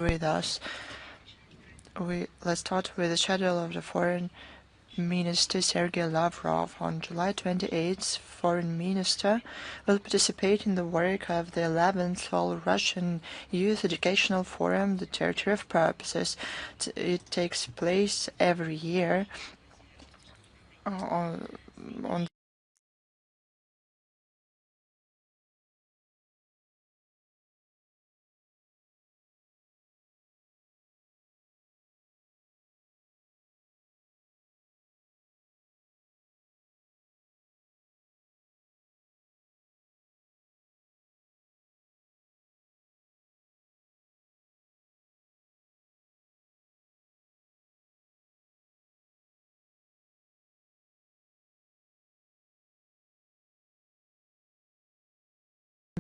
with us. Let's start with the schedule of the Foreign Minister Sergei Lavrov. On July 28th, Foreign Minister will participate in the work of the 11th All-Russian Youth Educational Forum, the Territory of Purposes. It takes place every year on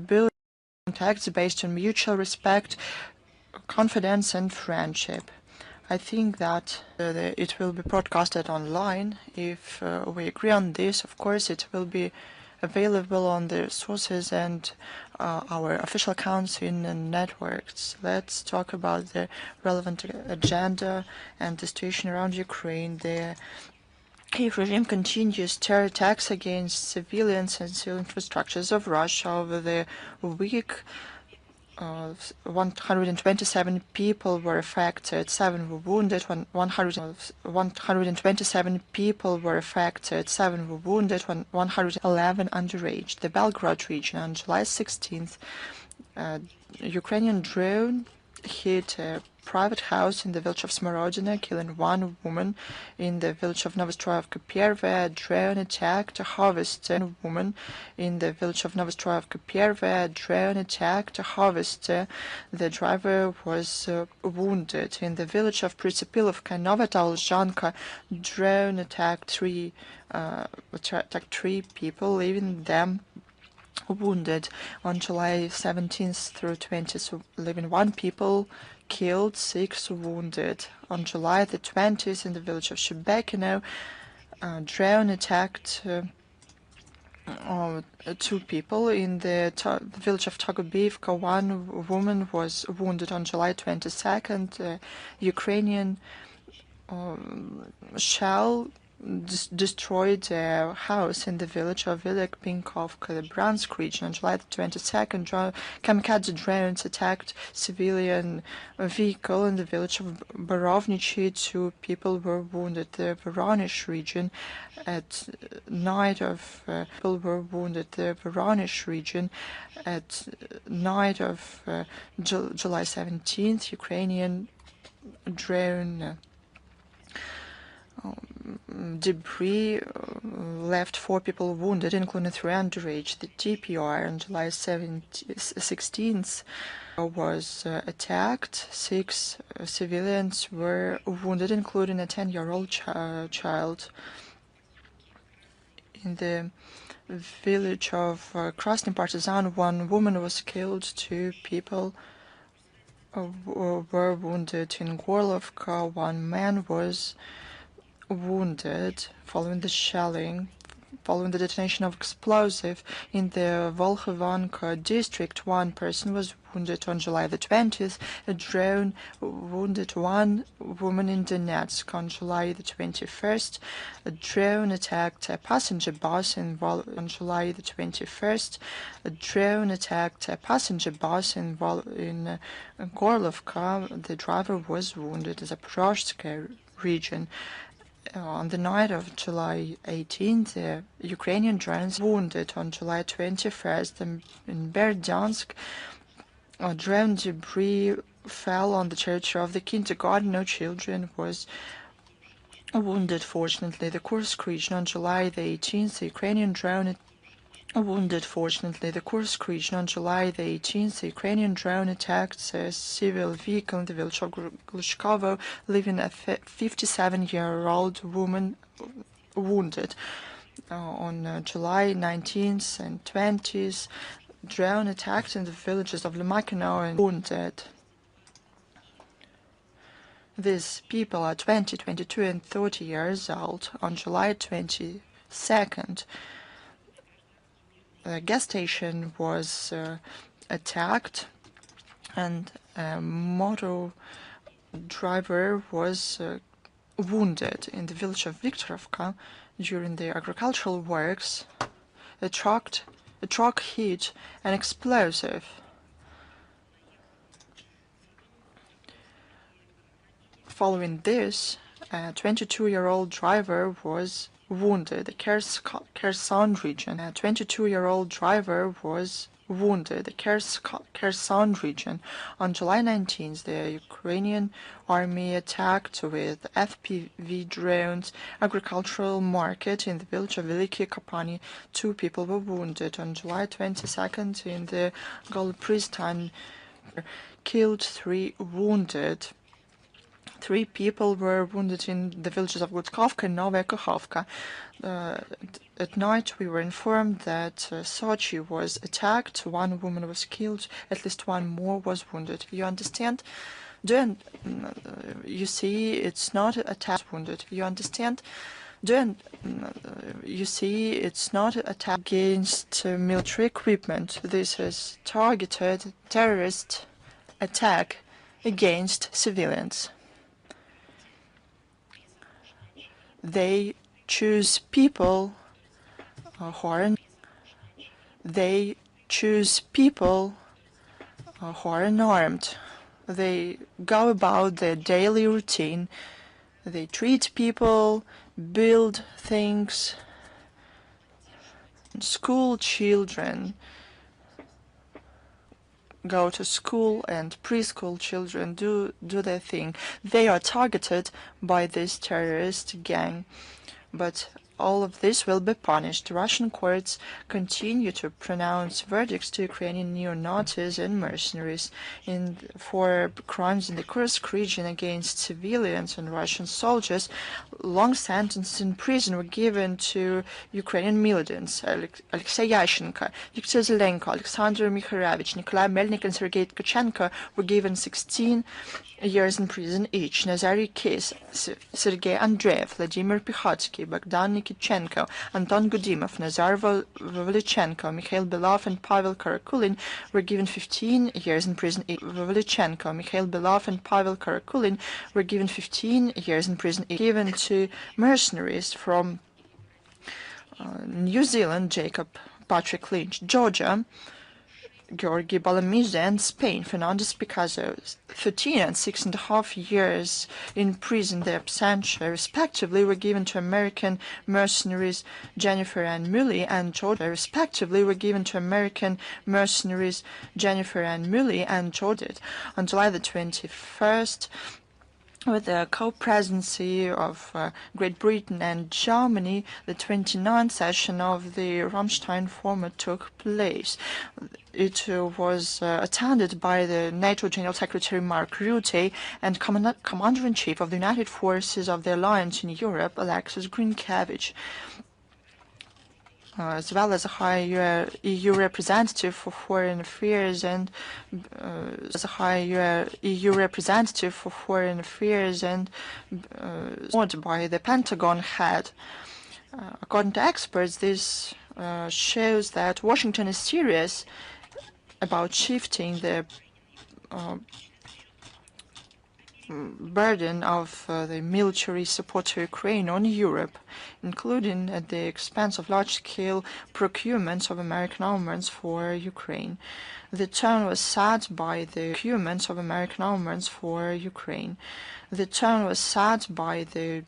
building contacts based on mutual respect, confidence and friendship. I think that it will be broadcasted online. If we agree on this, of course, it will be available on the sources and our official accounts in the networks. Let's talk about the relevant agenda and the situation around Ukraine. The Kyiv regime continues terror attacks against civilians and civil infrastructures of Russia over the week. 127 people were affected, 7 were wounded, 127 people were affected, 7 were wounded, 111 underage. The Belgrade region on July 16th, Ukrainian drone hit a private house in the village of Smorodina, killing 1 woman. In the village of Novostroyevka-Pierve, a drone attacked a harvester. A woman in the village of Novostroyevka-Pierve, a drone attacked a harvester. The driver was wounded. In the village of Prisipilovka, Novotalzhanka, drone attacked 3 people, leaving them wounded. On July 17th through 20th, leaving 1 people killed, 6 wounded. On July the 20th, in the village of Shebekino, a drone attacked 2 people. In the village of Togobivka, 1 woman was wounded. On July 22nd, Ukrainian shell destroyed a house in the village of Velikpinkovka, the Bryansk region. On July 22nd, kamikaze drones attacked civilian vehicle in the village of Borovnichi. 2 people were wounded. The Voronezh region at night of people were wounded. The Voronezh region at night of July 17th, Ukrainian drone debris left 4 people wounded, including 3 underage. The TPR on July 16th was attacked. 6 civilians were wounded, including a 10-year-old child. In the village of Krasny Partizan, 1 woman was killed, 2 people were wounded. In Gorlovka, 1 man was wounded following the shelling, following the detonation of explosive. In the Volkhovanka district, 1 person was wounded. On July the 20th, a drone wounded 1 woman in Donetsk. On July the 21st, a drone attacked a passenger bus on July the 21st, a drone attacked a passenger bus in Gorlovka. The driver was wounded in the Zaporozhye region. On the night of July 18th, the Ukrainian drones wounded. On July 21st, in Berdyansk, drone debris fell on the church of the kindergarten. No children was wounded, fortunately. The Kursk region on July the 18th, the Ukrainian drone wounded, fortunately. The Kursk region on July the 18th, the Ukrainian drone attacked a civil vehicle in the village of Glushkovo, leaving a 57-year-old woman wounded. On July 19th and 20th, drone attacked in the villages of Limakino and wounded. These people are 20, 22 and 30 years old. On July 22nd, a gas station was attacked and A motor driver was wounded in the village of Viktorovka during the agricultural works. A truck hit an explosive. Following this, a 22-year-old driver was wounded. The Kherson region. A 22-year-old driver was wounded. The Kherson region. On July 19th, the Ukrainian army attacked with FPV drones agricultural market in the village of Veliki Kopani. 2 people were wounded. On July 22nd, in the Golopristan, killed, 3 wounded. 3 people were wounded in the villages of Gutkovka and Novaya Kakhovka. At night, we were informed that Sochi was attacked. 1 woman was killed. At least 1 more was wounded. You understand? You see, it's not attack wounded. You understand? You see, it's not attack against military equipment. This is targeted terrorist attack against civilians. They choose people who are unarmed. They go about their daily routine. They treat people, build things. School children go to school, and preschool children do their thing. They are targeted by this terrorist gang, but all of this will be punished. Russian courts continue to pronounce verdicts to Ukrainian neo-Nazis and mercenaries for crimes in the Kursk region against civilians and Russian soldiers. Long sentences in prison were given to Ukrainian militants. Alexei Yashenko, Viktor Zelenko, Alexander Mikharovich, Nikolai Melnik, and Sergei Tkachenko were given 16 years in prison each. Nazary Kis, Sergei Andreev, Vladimir Pikhotsky, Bogdan Nikitchenko, Anton Gudimov, Nazar Vavlichenko, Mikhail Belov, and Pavel Karakulin were given 15 years in prison each. Vavlichenko, Mikhail Belov, and Pavel Karakulin were given 15 years in prison each. Given to mercenaries from New Zealand, Jacob Patrick Lynch, Georgia, Georgi Balamiza, and Spain, Fernandez Picasso, 13 and 6.5 years in prison de absentia, respectively, were given to American mercenaries Jennifer Ann Mully and Georgia, respectively, were given to American mercenaries Jennifer Ann Mully and Georgia. On July the 21st, with the co-presidency of Great Britain and Germany, the 29th session of the Ramstein format took place. It was attended by the NATO General Secretary Mark Rutte and Commander-in-Chief of the United Forces of the Alliance in Europe, Alexis Grinkevich, as well as a high EU representative for foreign affairs and by the Pentagon head. According to experts, this shows that Washington is serious about shifting the burden of the military support to Ukraine on Europe, including at the expense of large-scale procurements of American armaments for Ukraine. The tone was set by the procurements of American armaments for Ukraine. The tone was set by the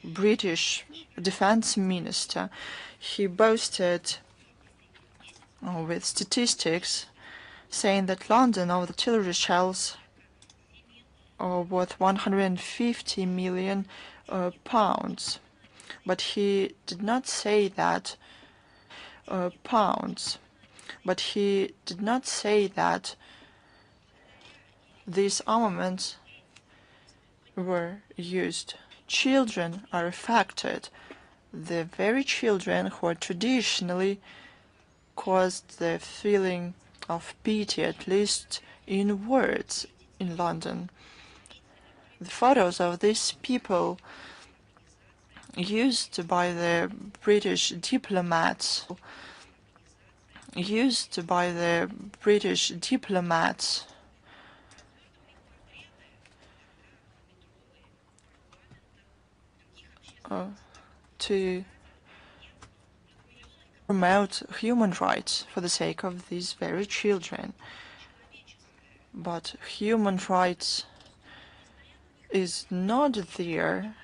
British Defense Minister. He boasted with statistics saying that London artillery shells worth 150 million pounds, but he did not say that these armaments were used. Children are affected, the very children who are traditionally caused the feeling of pity, at least in words, in London. The photos of these people used by the British diplomats to promote human rights for the sake of these very children. But human rights is not there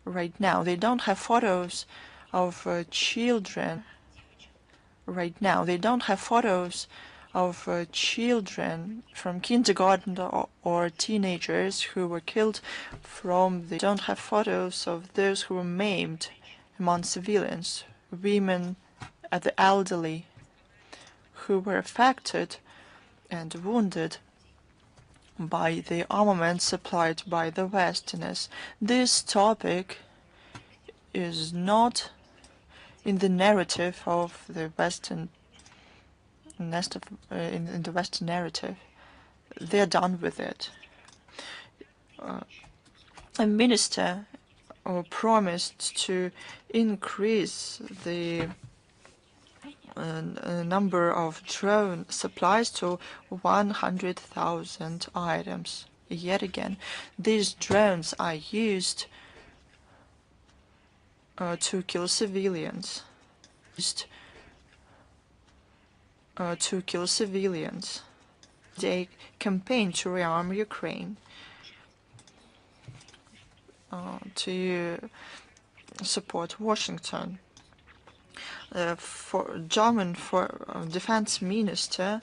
right now. They don't have photos of children right now. They don't have photos of children from kindergarten or teenagers who were killed from the... Don't have photos of those who were maimed among civilians, women and the elderly who were affected and wounded by the armament supplied by the Westerners. This topic is not in the narrative of the Western in the Western narrative. They're done with it. A minister promised to increase the number of drone supplies to 100,000 items. Yet again, these drones are used to kill civilians. They campaign to rearm Ukraine, to support Washington. German defense minister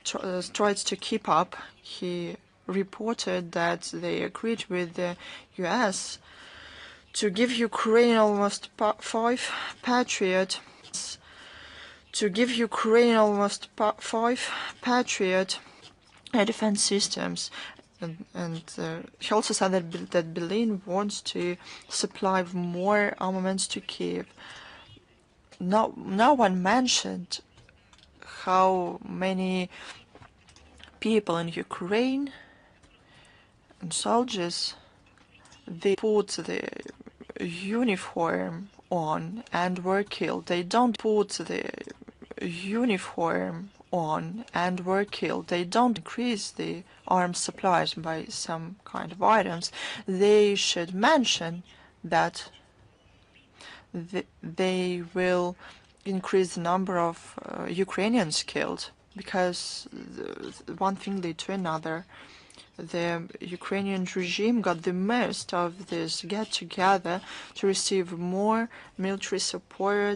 tried to keep up. He reported that they agreed with the US to give Ukraine almost 5 Patriot defense systems. And he also said that Berlin wants to supply more armaments to Kiev. No one mentioned how many people in Ukraine and soldiers, they put the uniform on and were killed. They don't put the uniform on and were killed. They don't increase the arms supplies by some kind of items. They should mention that they will increase the number of Ukrainians killed, because one thing led to another. The Ukrainian regime got the most of this get-together to receive more military support.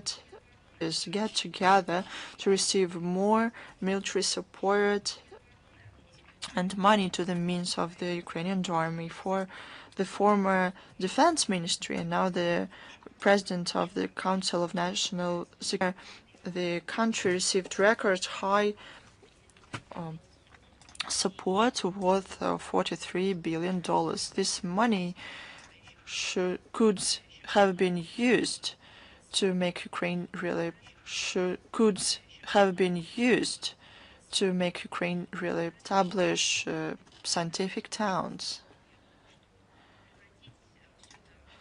And money to the means of the Ukrainian army. For the former defense ministry and now the president of the Council of National Security, the country received record high support worth $43 billion. This money could have been used to make Ukraine really establish scientific towns,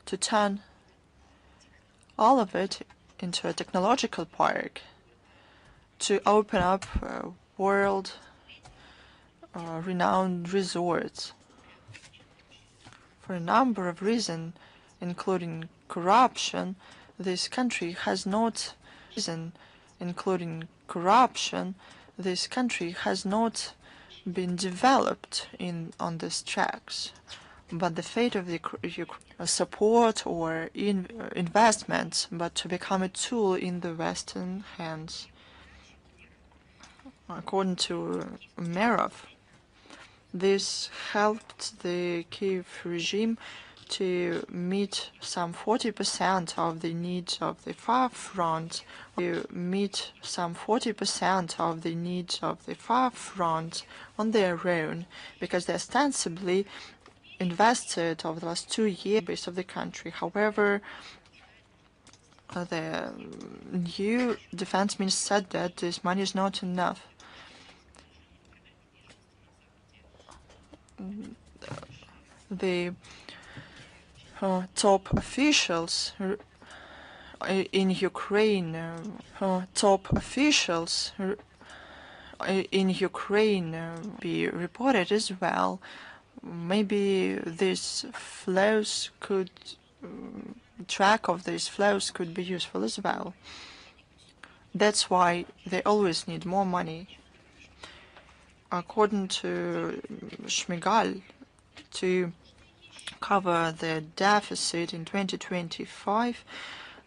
to turn all of it into a technological park, to open up world renowned resorts. For a number of reasons, including corruption, this country has not been developed on these tracks. But the fate of the support or investments, but to become a tool in the Western hands. According to Umerov, this helped the Kiev regime to meet some 40% of the needs of the far front, on their own, because they ostensibly invested over the last 2 years base of the country. However, the new defense minister said that this money is not enough. The top officials in Ukraine be reported as well. Maybe these flows could track of these flows could be useful as well. That's why they always need more money. According to Shmigal, to cover the deficit in 2025,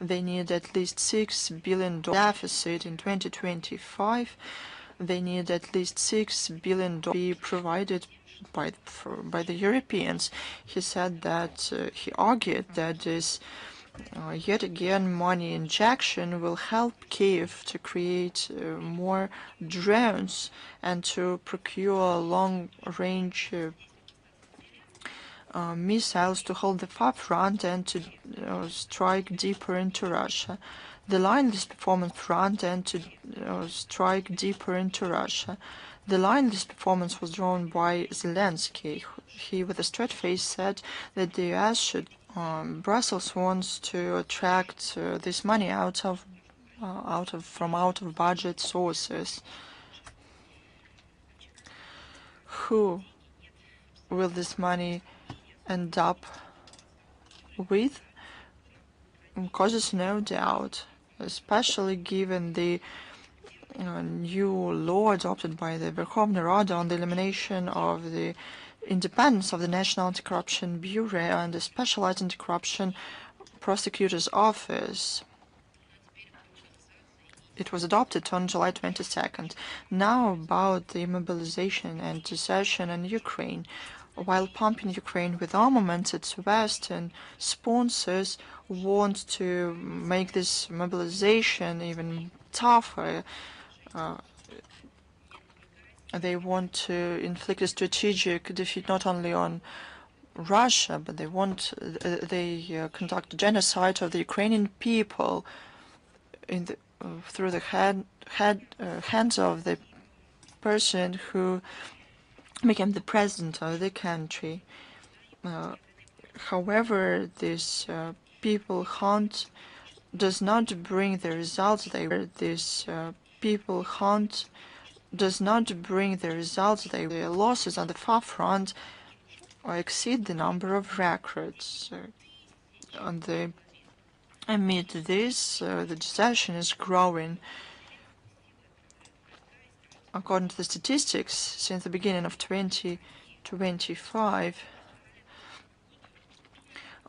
they need at least $6 billion deficit in 2025. They need at least $6 billion to be provided by the Europeans. He said that he argued that this yet again money injection will help Kiev to create more drones and to procure long-range missiles to hold the far front and to strike deeper into Russia. The line-less performance front and to strike deeper into Russia. The line-less performance was drawn by Zelensky. He, with a straight face, said that the US should Brussels wants to attract this money from out of budget sources. Who will this money end up with? Causes no doubt, especially given the new law adopted by the Verkhovna Rada on the elimination of the independence of the National Anti-Corruption Bureau and the Specialized Anti-Corruption Prosecutor's Office. It was adopted on July 22nd. Now about the mobilization and desertion in Ukraine. While pumping Ukraine with armaments, its Western sponsors want to make this mobilization even tougher. They want to inflict a strategic defeat not only on Russia, but they conduct genocide of the Ukrainian people through the hands of the person who became the president of the country. However, this people hunt does not bring the results the losses on the far front exceed the number of records. Amid this, the desertion is growing. According to the statistics, since the beginning of 2025,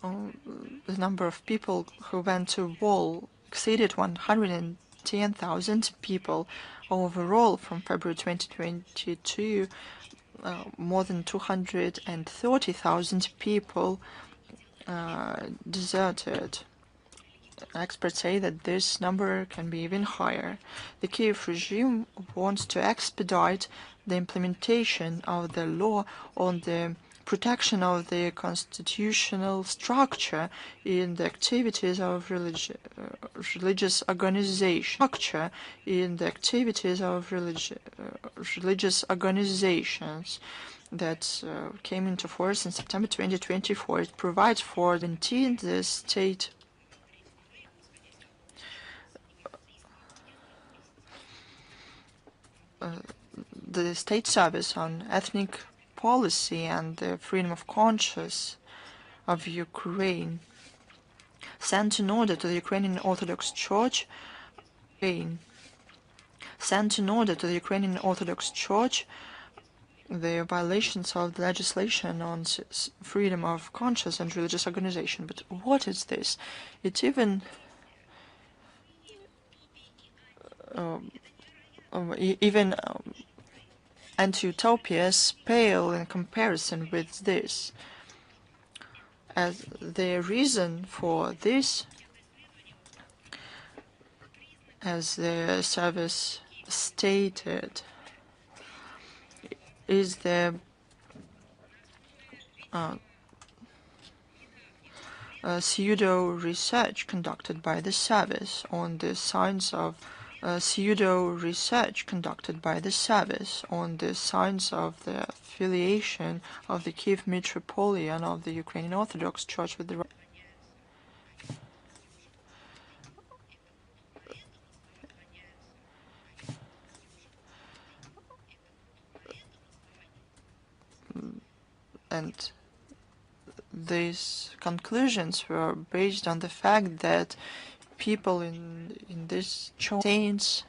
the number of people who went to war exceeded 110,000 people. Overall, from February 2022, more than 230,000 people deserted. Experts say that this number can be even higher. The Kiev regime wants to expedite the implementation of the law on the protection of the constitutional structure in the activities of religious organizations that came into force in September 2024. It provides for the state the state service on ethnic policy and the freedom of conscience of Ukraine, sent an order to the Ukrainian Orthodox Church, the violations of the legislation on freedom of conscience and religious organization. But what is this? It even anti-utopias pale in comparison with this. As the reason for this, as the service stated, is the pseudo-research conducted by the service on the signs of the affiliation of the Kiev Metropolitan of the Ukrainian Orthodox Church with the these conclusions were based on the fact that people in this church saints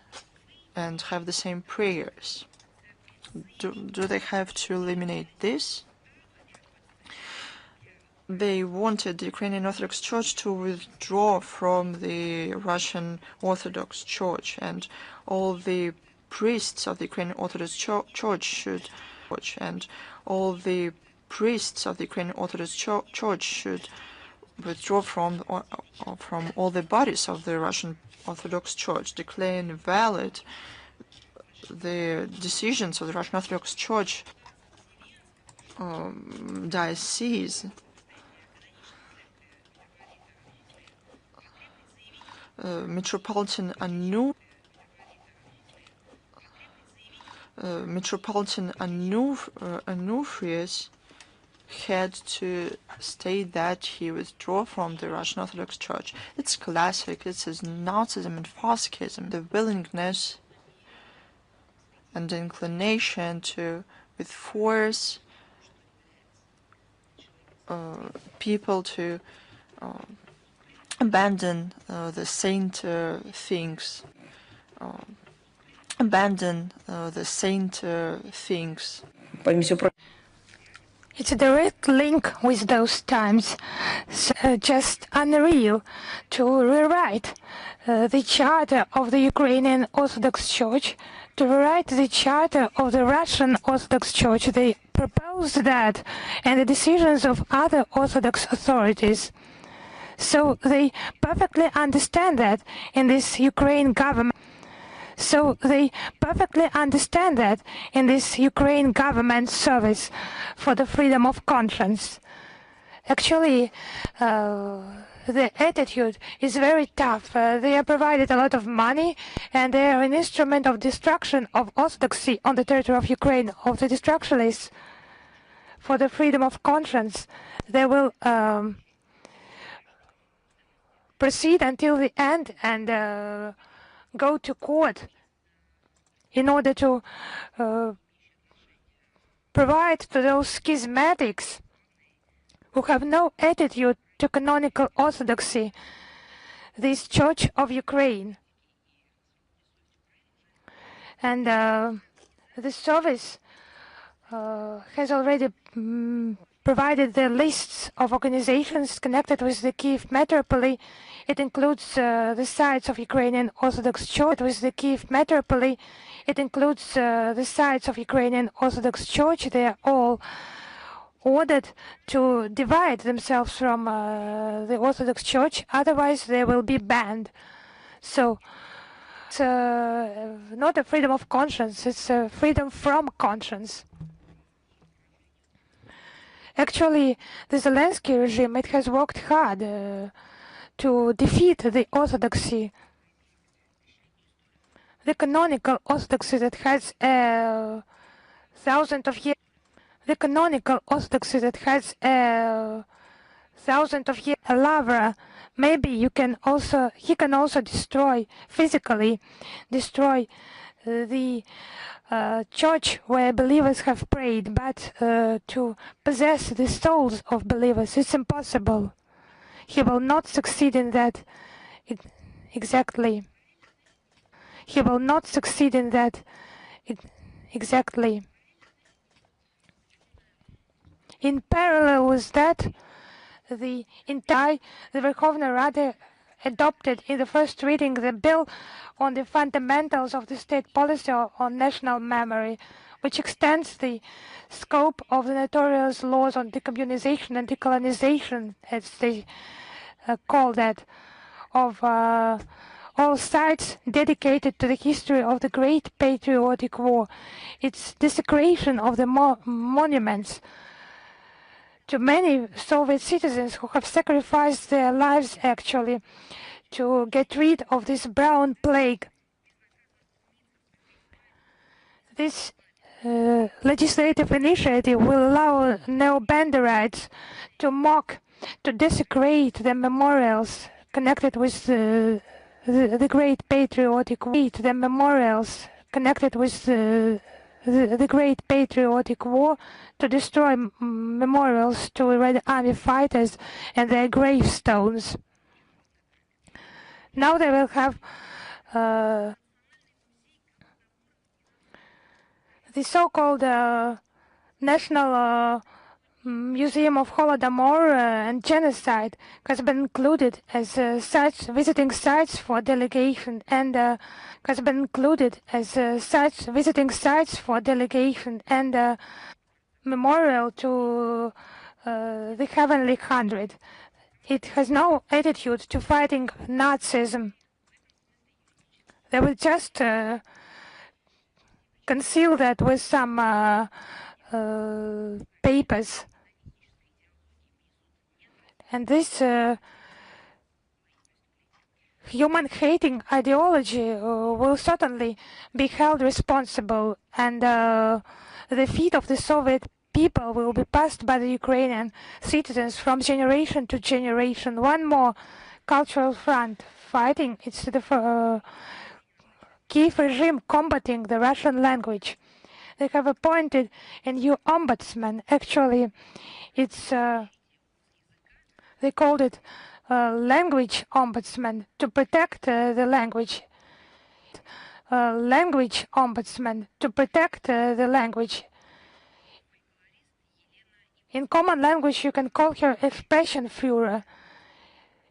and have the same prayers. Do they have to eliminate this? They wanted the Ukrainian Orthodox Church to withdraw from the Russian Orthodox Church, and all the priests of the Ukrainian Orthodox Church should withdraw from all the bodies of the Russian Orthodox Church, declare invalid the decisions of the Russian Orthodox Church diocese. Metropolitan Anuphrius had to state that he withdrew from the Russian Orthodox Church. It's classic. This is Nazism and Fascism. The willingness and the inclination to, with force, people to abandon the saint things. It's a direct link with those times. So, just unreal to rewrite the charter of the Ukrainian Orthodox Church, to rewrite the charter of the Russian Orthodox Church. They proposed that, and the decisions of other Orthodox authorities. So they perfectly understand that in this Ukraine government. So they perfectly understand that in this Ukraine government service for the freedom of conscience. Actually, the attitude is very tough. They are provided a lot of money, and they are an instrument of destruction of orthodoxy on the territory of Ukraine, of the destructionists. For the freedom of conscience, they will proceed until the end and go to court in order to provide to those schismatics who have no attitude to canonical orthodoxy this Church of Ukraine. And the service has already provided the lists of organizations connected with the Kiev metropoly. It includes the sites of Ukrainian Orthodox Church. With the Kiev metropoly, it includes the sites of Ukrainian Orthodox Church. They are all ordered to divide themselves from the Orthodox Church, otherwise they will be banned. So it's not a freedom of conscience, it's a freedom from conscience. Actually, the Zelensky regime, it has worked hard to defeat the orthodoxy, the canonical orthodoxy that has thousands of years. The canonical orthodoxy that has thousands of years. A lover, maybe he can also destroy physically, destroy the church where believers have prayed, but to possess the souls of believers, it's impossible. He will not succeed in that exactly. He will not succeed in that exactly. In parallel with that, the Verkhovna Rada adopted in the first reading the bill on the fundamentals of the state policy on national memory, which extends the scope of the notorious laws on decommunization and decolonization, as they call that, of all sites dedicated to the history of the Great Patriotic War. Its desecration of the monuments to many Soviet citizens who have sacrificed their lives actually to get rid of this brown plague. This legislative initiative will allow neo-Banderites to mock, to desecrate the memorials connected with the Great Patriotic War, the memorials connected with the the Great Patriotic War to destroy memorials to Red Army fighters and their gravestones. Now they will have the so-called National Museum of Holodomor and Genocide has been included as such visiting sites for delegation and has been included as such visiting sites for delegation and memorial to the Heavenly Hundred. It has no attitude to fighting Nazism. They will just conceal that with some papers. And this human-hating ideology will certainly be held responsible, and the feet of the Soviet people will be passed by the Ukrainian citizens from generation to generation. One more cultural front fighting. It's the Kiev regime combating the Russian language. They have appointed a new ombudsman. Actually, it's they called it language ombudsman to protect the language. Language ombudsman to protect the language. In common language, you can call her expression Führer.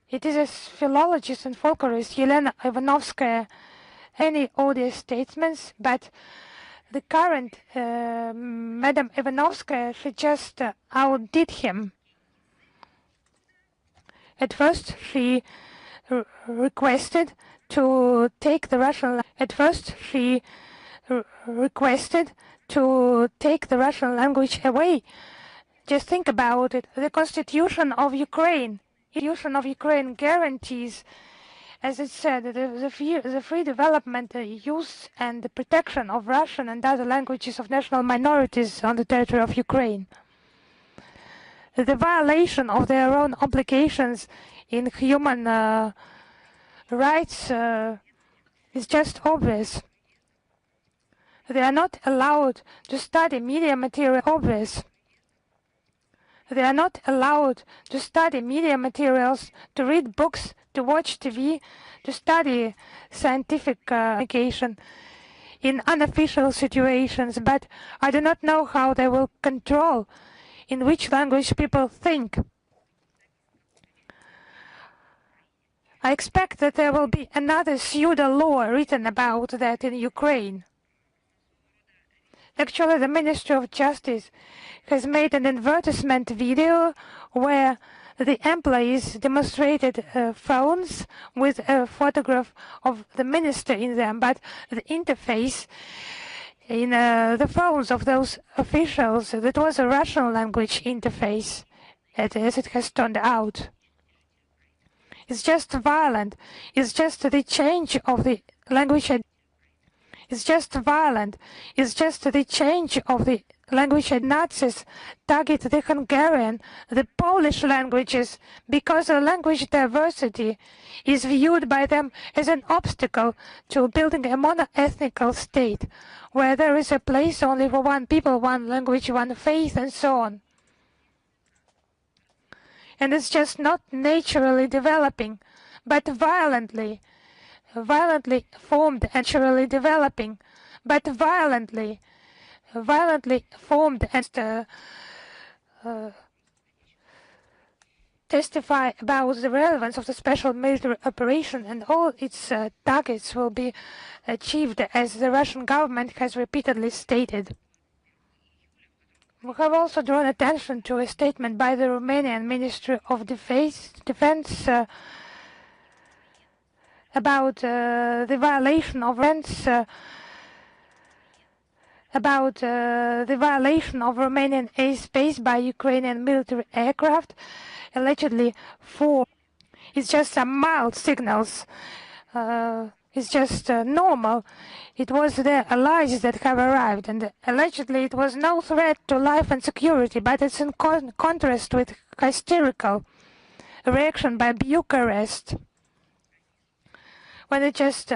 It is a philologist and folklorist, Elena Ivanovskaya. Any odious statements, but the current Madam Ivanovskaya, she just outdid him. At first, she requested to take the Russian. At first, she requested to take the Russian language away. Just think about it. The Constitution of Ukraine guarantees, as it said, the free development, use, and the protection of Russian and other languages of national minorities on the territory of Ukraine. The violation of their own obligations in human rights is just obvious. They are not allowed to study media material. Obvious. They are not allowed to study media materials, to read books, to watch TV, to study scientific communication in unofficial situations, but I do not know how they will control in which language people think. I expect that there will be another pseudo-law written about that in Ukraine. Actually, the Ministry of Justice has made an advertisement video where the employees demonstrated phones with a photograph of the minister in them, but the interface in the phones of those officials, that was a Russian language interface, as it has turned out. It's just violent. It's just the change of the language. It's just violent. It's just the change of the language. Nazis target the Hungarian, the Polish languages, because the language diversity is viewed by them as an obstacle to building a mono-ethnical state, where there is a place only for one people, one language, one faith, and so on. And it's just not naturally developing, but violently formed, naturally developing, but violently formed, and testify about the relevance of the special military operation, and all its targets will be achieved, as the Russian government has repeatedly stated. We have also drawn attention to a statement by the Romanian Ministry of Defense about the violation of Romanian airspace by Ukrainian military aircraft, allegedly for. It's just some mild signals. It's just normal. It was their allies that have arrived, and allegedly it was no threat to life and security, but it's in contrast with hysterical reaction by Bucharest, when it just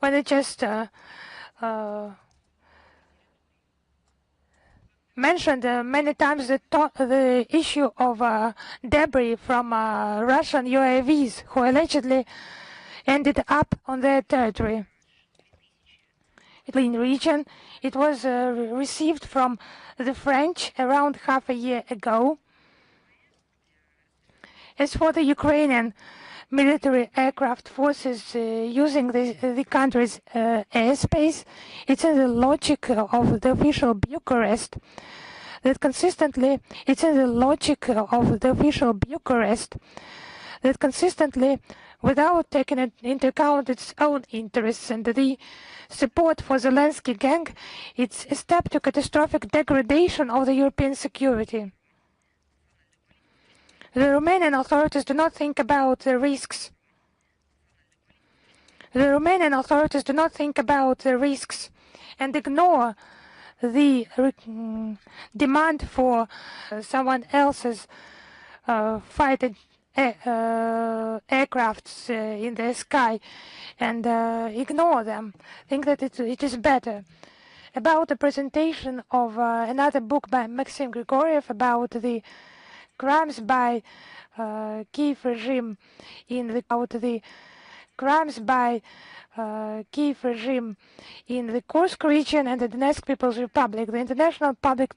when they just mentioned many times the issue of debris from Russian UAVs who allegedly ended up on their territory. In region, it was received from the French around half a year ago. As for the Ukrainian military aircraft forces using the country's airspace, it's in the logic of the official Bucharest that consistently, without taking into account its own interests and the support for Zelensky gang, it's a step to catastrophic degradation of the European security. The Romanian authorities do not think about the risks. And ignore the demand for someone else's fighting aircrafts in the sky, and ignore them. Think that it is better. About the presentation of another book by Maxim Grigoriev about the crimes by Kiev regime in the Kursk region and the Donetsk People's Republic. The International Public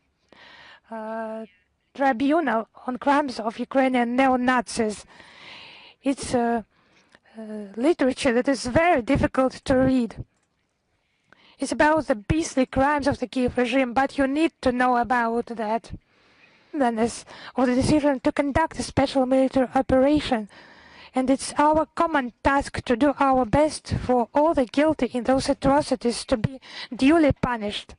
Tribunal on Crimes of Ukrainian Neo-Nazis. It's literature that is very difficult to read. It's about the beastly crimes of the Kiev regime, but you need to know about that. Of the decision to conduct a special military operation, and it's our common task to do our best for all the guilty in those atrocities to be duly punished.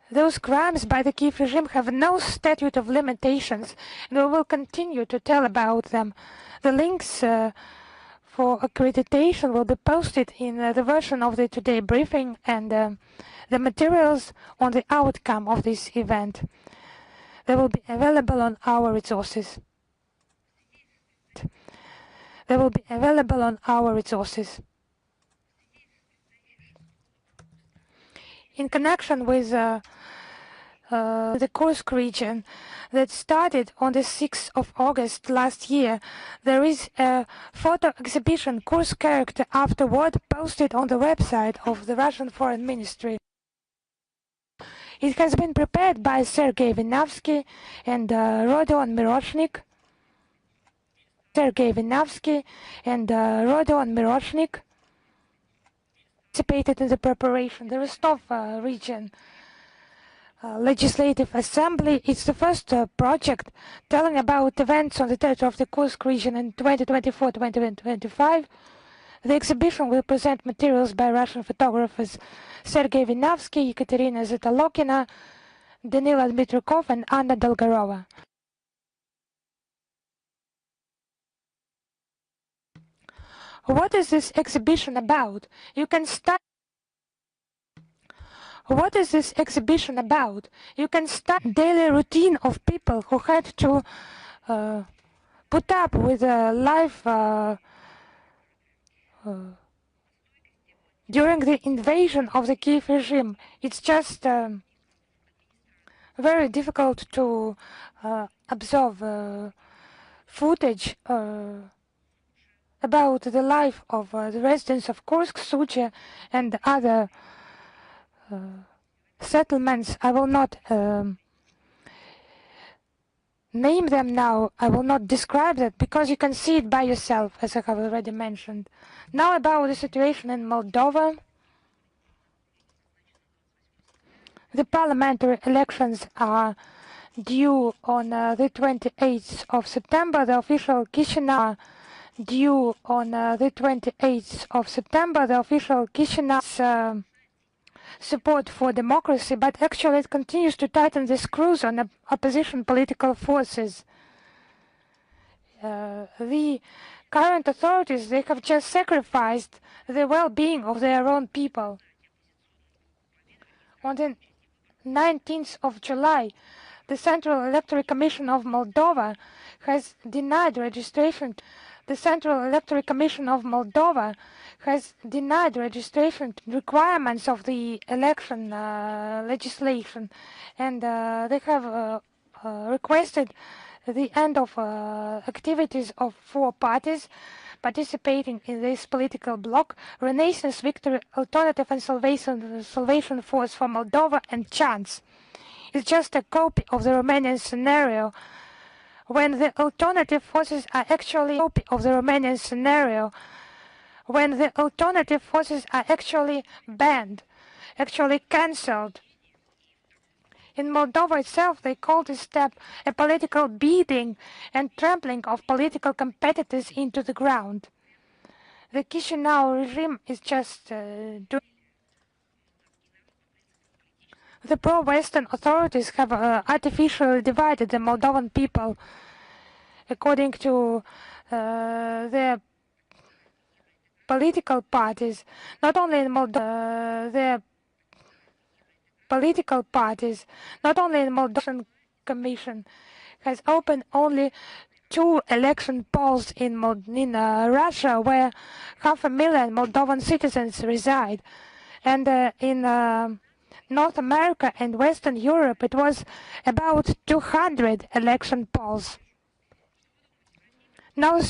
Those crimes by the Kiev regime have no statute of limitations, and we will continue to tell about them. The links for accreditation will be posted in the version of the Today briefing, and the materials on the outcome of this event. They will be available on our resources. In connection with the Kursk region that started on the 6th of August last year, there is a photo exhibition, Kursk Character Afterward, posted on the website of the Russian Foreign Ministry. It has been prepared by Sergei Vinavsky and Rodion Miroshnik. Participated in the preparation. The Rostov region Legislative Assembly is the first project telling about events on the territory of the Kursk region in 2024-2025. The exhibition will present materials by Russian photographers Sergei Vinavsky, Ekaterina Zatalokina, Danila Dmitrukov, and Anna Dolgorova. What is this exhibition about? You can start. What is this exhibition about? You can start daily routine of people who had to put up with life during the invasion of the Kiev regime. It's just very difficult to observe footage about the life of the residents of Kursk, Sucha, and other settlements. I will not name them now. I will not describe that because you can see it by yourself, as I have already mentioned. Now about the situation in Moldova. The parliamentary elections are due on the 28th of September. The official Chisinau due on the 28th of September. The official Chisinau's support for democracy, but actually it continues to tighten the screws on opposition political forces. The current authorities, they have just sacrificed the well-being of their own people. On the 19th of July, the Central Electoral Commission of Moldova has denied registration. The Central Electoral Commission of Moldova has denied registration requirements of the election legislation, and they have requested the end of activities of 4 parties participating in this political bloc: Renaissance, Victory, Alternative and Salvation Force for Moldova, and Chance. It's just a copy of the Romanian scenario, when the alternative forces are actually banned, actually cancelled. In Moldova itself, they call this step a political beating and trampling of political competitors into the ground. The Chisinau regime is just doing. The pro-Western authorities have artificially divided the Moldovan people according to their political parties, not only in Moldova, Moldovan Commission has opened only 2 election polls in Russia, where 500,000 Moldovan citizens reside, and in North America and Western Europe it was about 200 election polls. Now the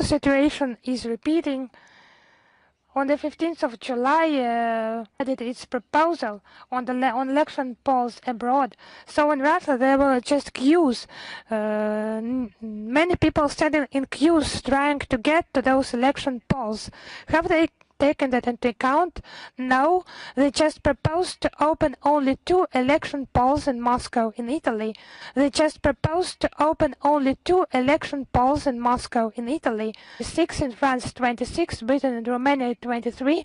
situation is repeating. On the 15th of July, added its proposal on election polls abroad. So in Russia there were just queues, many people standing in queues trying to get to those election polls. Have they taken that into account? No, they just proposed to open only 2 election polls in Moscow, in Italy. 6 in France, 26, Britain and Romania, 23,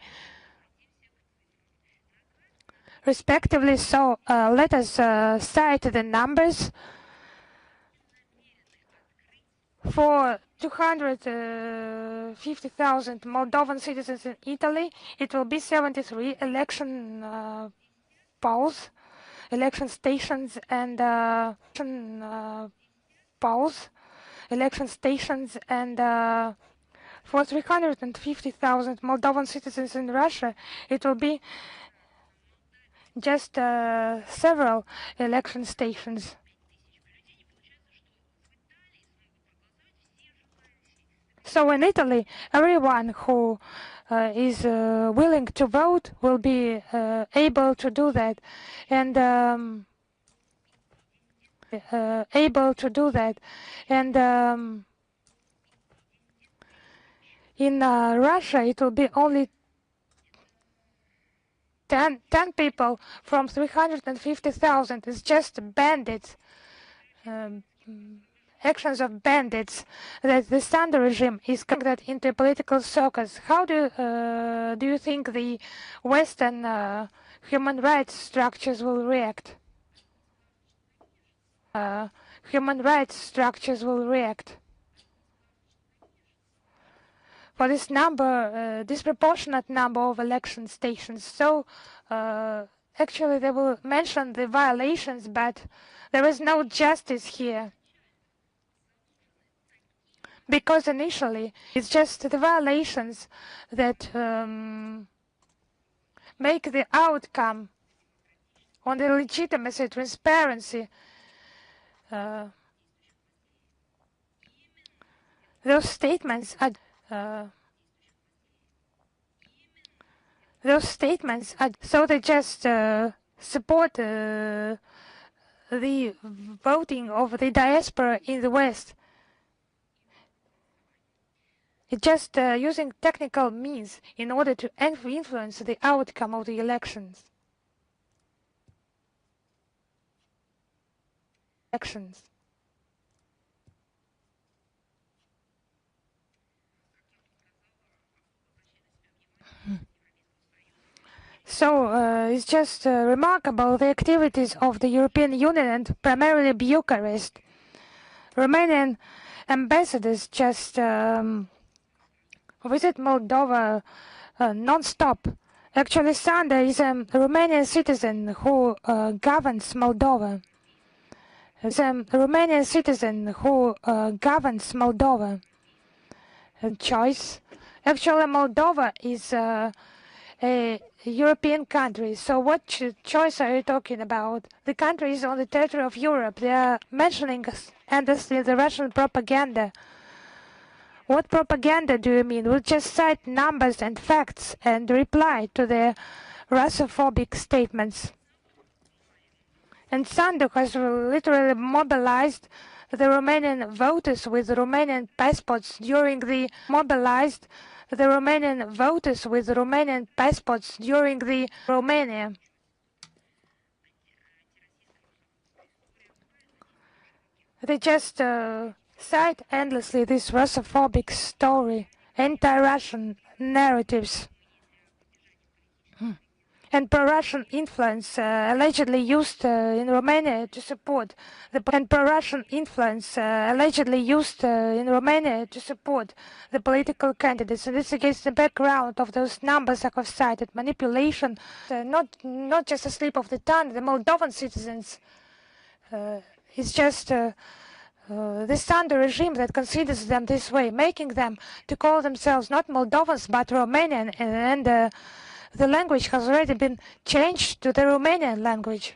respectively. So let us cite the numbers. For 250,000 Moldovan citizens in Italy, it will be 73 election polls, election stations, and for 350,000 Moldovan citizens in Russia, it will be just several election stations. So in Italy, everyone who is willing to vote will be able to do that, and in Russia it will be only 10 people from 350,000. It's just bandits. Actions of bandits that the Sandor regime is conducted into a political circus. How do you think the Western human rights structures will react? For this number, disproportionate number of election stations. So actually they will mention the violations, but there is no justice here. Because initially it's just the violations that make the outcome on the legitimacy, transparency. Those statements are so they just support the voting of the diaspora in the West. It's just using technical means in order to influence the outcome of the elections. So it's just remarkable the activities of the European Union and primarily Bucharest. Romanian ambassadors just visit Moldova non-stop. Actually, Sander is a Romanian citizen who governs Moldova. The Romanian citizen who governs Moldova choice. Actually, Moldova is a European country. So what choice are you talking about? The country is on the territory of Europe. They are mentioning endlessly the Russian propaganda. What propaganda do you mean? We'll just cite numbers and facts and reply to the Russophobic statements. And Sandu has literally mobilized the Romanian voters with Romanian passports during the Romania. They just cite endlessly this Russophobic story, anti-Russian narratives, and pro-Russian influence allegedly used in Romania to support the political candidates. And this against the background of those numbers I have cited, manipulation, not just a slip of the tongue. The Moldovan citizens is just the Sandu regime that considers them this way, making them to call themselves not Moldovans but Romanian, and the language has already been changed to the Romanian language.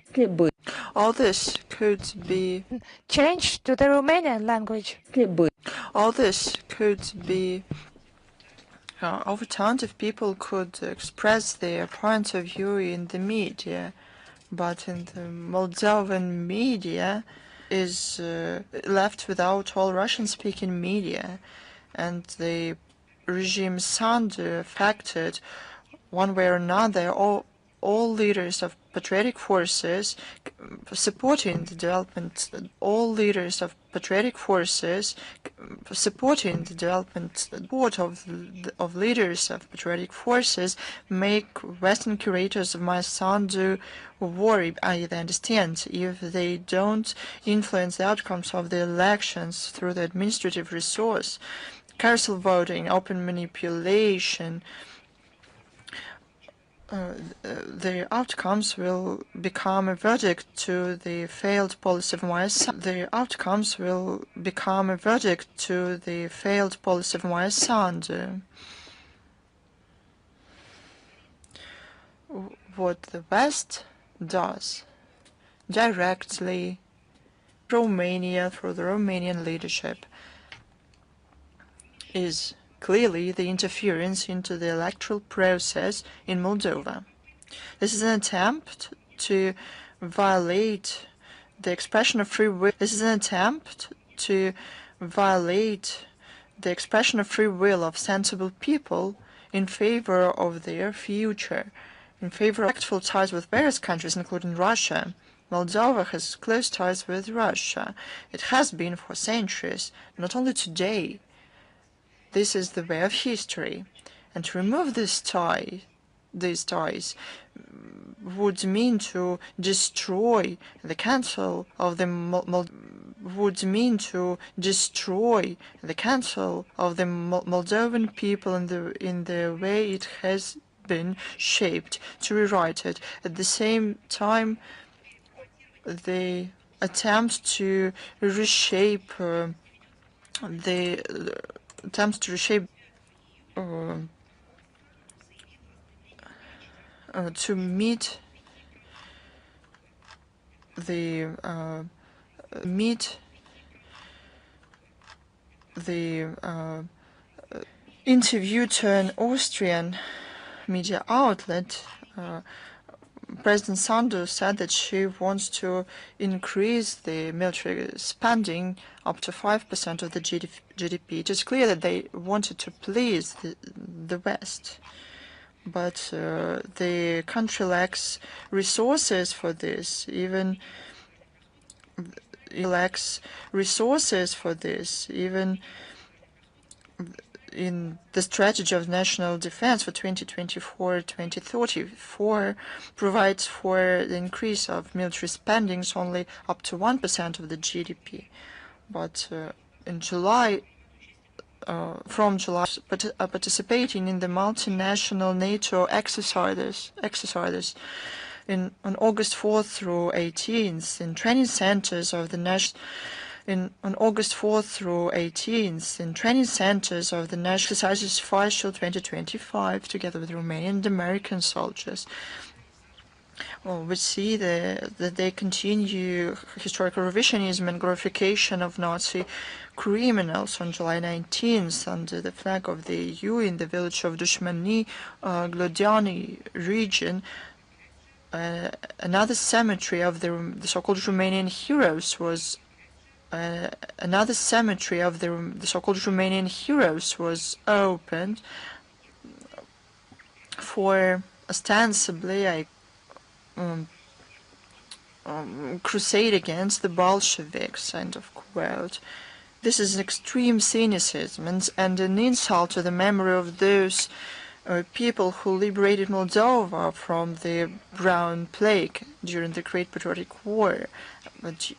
All this could be changed to the Romanian language. All this could be overturned if people could express their point of view in the media, but in the Moldovan media is left without all Russian-speaking media, and the regime Sandu affected one way or another all leaders of patriotic forces supporting the development, support of leaders of patriotic forces make Western curators of my Sandu worry, I understand, if they don't influence the outcomes of the elections through the administrative resource, carousel voting, open manipulation. The outcomes will become a verdict to the failed policy of my son. What the West does directly, Romania through the Romanian leadership, is clearly the interference into the electoral process in Moldova. This is an attempt to violate the expression of free will. Of sensible people in favor of their future, in favor of respectful ties with various countries, including Russia. Moldova has close ties with Russia. It has been for centuries, not only today. This is the way of history, and to remove these ties would mean to destroy the council of the Moldovan people in the way it has been shaped, to rewrite it. At the same time, the attempt to reshape to meet the interview to an Austrian media outlet. President Sandu said that she wants to increase the military spending up to 5% of the GDP. It is clear that they wanted to please the West, but the country lacks resources for this. Even in the strategy of national defense for 2024-2034 provides for the increase of military spendings only up to 1% of the GDP. But in July, participating in the multinational NATO exercises, On August 4th through 18th, in training centers of the on August 4th through 18th, in training centers of the National Exercises Faisul 2025, together with Romanian and American soldiers. We see that they continue historical revisionism and glorification of Nazi criminals. On July 19th, under the flag of the EU in the village of Dushmani, Glodiani region, another cemetery of the so-called Romanian heroes was opened for ostensibly a crusade against the Bolsheviks, end of quote. This is an extreme cynicism and an insult to the memory of those people who liberated Moldova from the Brown Plague during the Great Patriotic War. But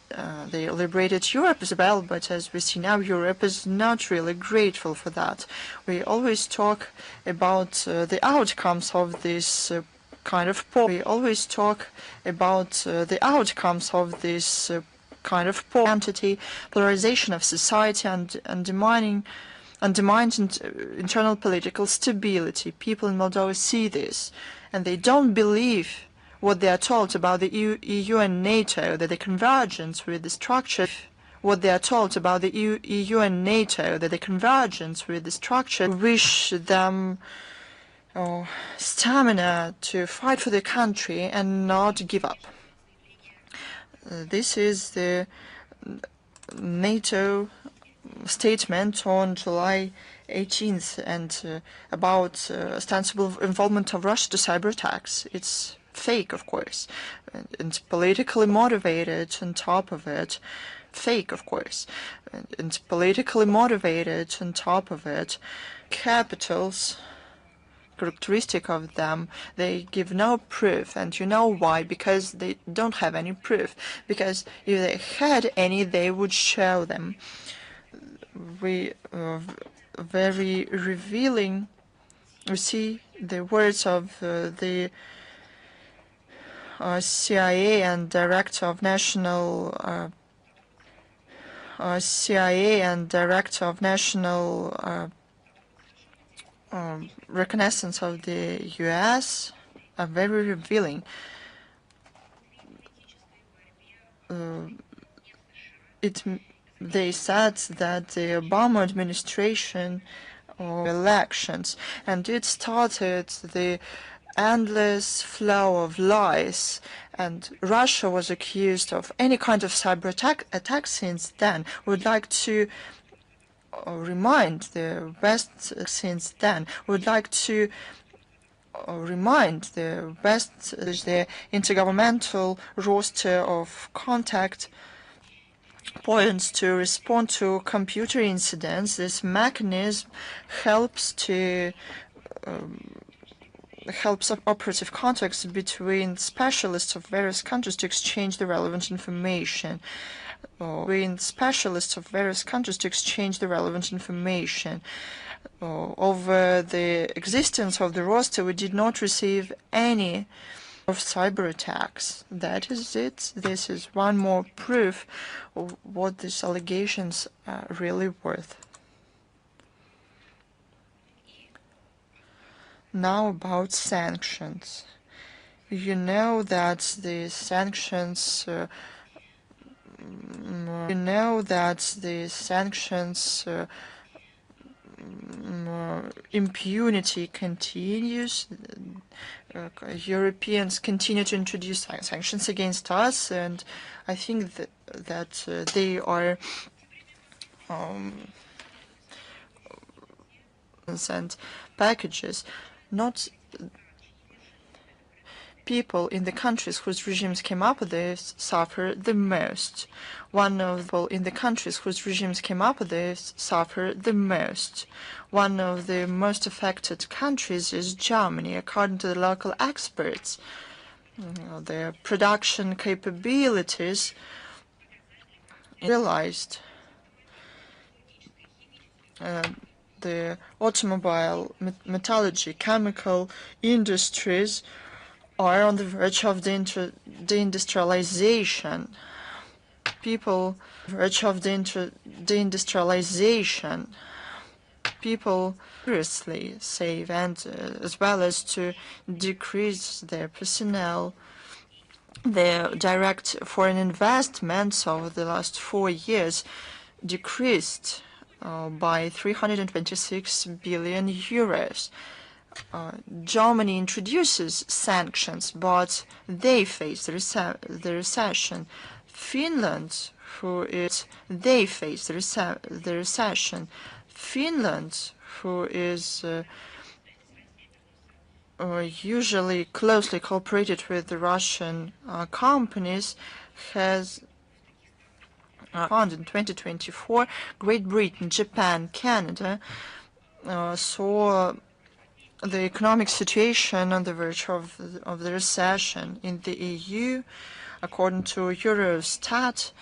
they liberated Europe as well, but as we see now, Europe is not really grateful for that. We always talk about the outcomes of this kind of entity, polarization of society, and undermined internal political stability. People in Moldova see this, and they don't believe what they are told about the EU and NATO, that the convergence with the structure. Wish them stamina to fight for the country and not give up. This is the NATO statement on July 18th and about ostensible involvement of Russia to cyber attacks. It's fake, of course, and politically motivated on top of it. Capitals, characteristic of them, they give no proof, and you know why? Because they don't have any proof. Because if they had any, they would show them. Very revealing. We see the words of the CIA and Director of National reconnaissance of the US are very revealing. They said that the Obama administration elections, and it started the endless flow of lies, and Russia was accused of any kind of cyber attack since then. We would like to remind the West the intergovernmental roster of contact points to respond to computer incidents. This mechanism helps operative contacts between specialists of various countries to exchange the relevant information. Over the existence of the roster, we did not receive any of cyber attacks. That is it. This is one more proof of what these allegations are really worth. Now about sanctions. You know that the sanctions impunity continues. Europeans continue to introduce sanctions against us, and I think that they are and packages. Not people in the countries whose regimes came up with this suffer the most. One of the most affected countries is Germany, according to the local experts. Their production capabilities realized. The automobile, metallurgy, chemical industries are on the verge of deindustrialization. People verge of deindustrialization. People seriously save and as well as to decrease their personnel. Their direct foreign investments over the last 4 years decreased by 326 billion euros. Germany introduces sanctions, but they face the recession. Finland, they face the recession. Finland, who is usually closely cooperated with the Russian companies, has found in 2024. Great Britain, Japan, Canada saw the economic situation on the verge of the recession. In the EU, according to Eurostat,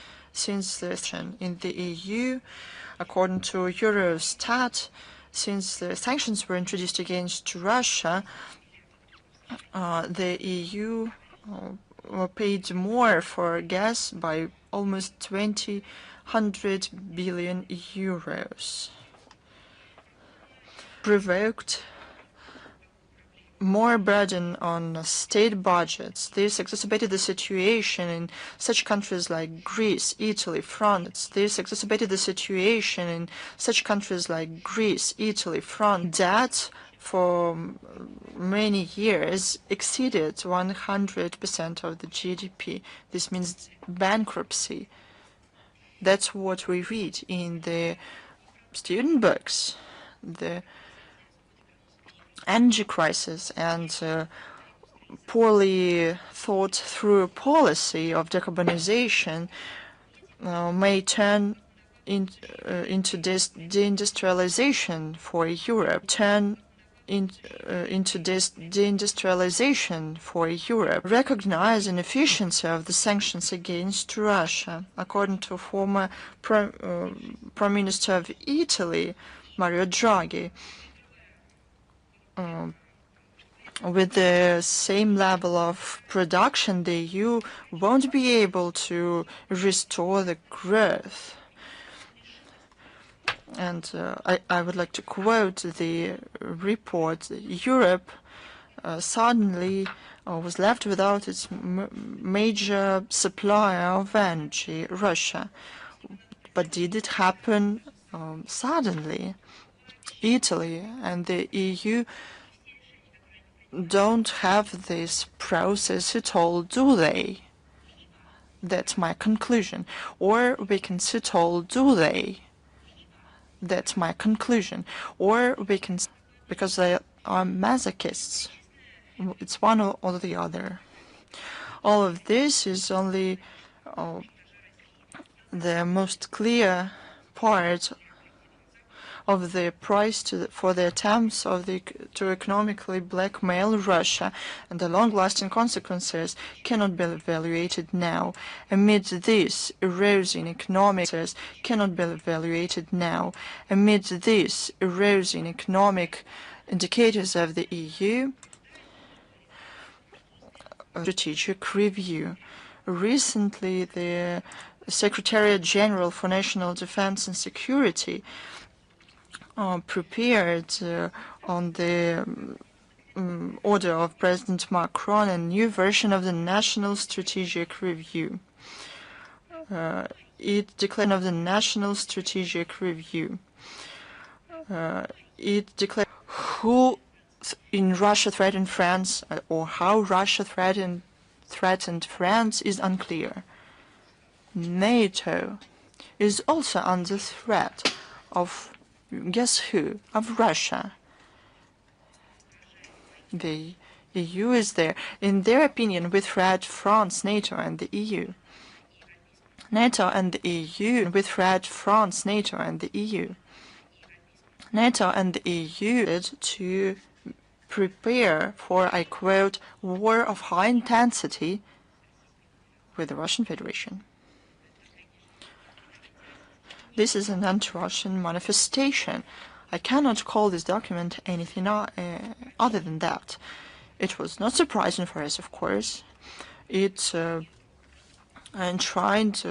since the sanctions were introduced against Russia, the EU paid more for gas by almost 200 billion euros. Provoked more burden on state budgets. This exacerbated the situation in such countries like Greece, Italy, France. Debt for many years exceeded 100% of the GDP. This means bankruptcy. That's what we read in the student books. The energy crisis and poorly thought through policy of decarbonization may turn into deindustrialization for Europe. Recognize inefficiency of the sanctions against Russia. According to former Prime Minister of Italy, Mario Draghi, with the same level of production, the EU won't be able to restore the growth. And I would like to quote the report. Europe suddenly was left without its major supplier of energy, Russia. But did it happen suddenly? Italy and the EU don't have this process at all, do they? That's my conclusion. Or we can say at all, do they? That's my conclusion. Or we can, because they are masochists. It's one or the other. All of this is only the most clear part of the price for the attempts to economically blackmail Russia, and the long-lasting consequences cannot be evaluated now. Amid this erosion economic indicators of the EU, strategic review. Recently, the Secretariat General for National Defense and Security prepared on the order of President Macron a new version of the National Strategic Review. It declared who in Russia threatened France or how Russia threatened France is unclear. NATO is also under threat of, guess who? Of Russia. The EU is there. In their opinion, we threat France, NATO, and the EU. NATO and the EU to prepare for, I quote, war of high intensity with the Russian Federation. This is an anti-Russian manifestation. I cannot call this document anything other than that. It was not surprising for us, of course. It enshrined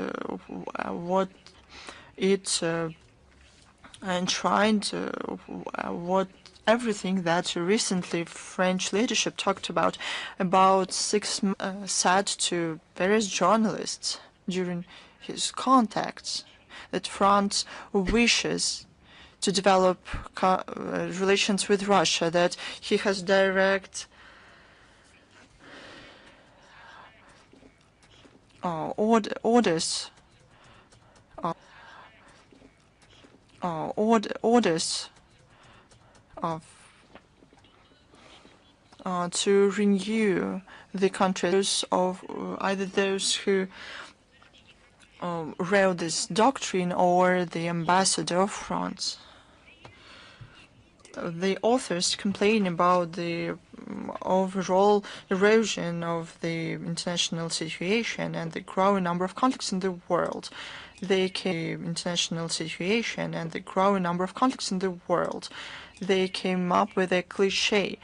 everything that recently French leadership talked about 6 months, said to various journalists during his contacts that France wishes to develop relations with Russia, that he has direct orders to renew the countries of either those who wrote this doctrine or the ambassador of France. The authors complain about the overall erosion of the international situation and the growing number of conflicts in the world. They came up with a cliché.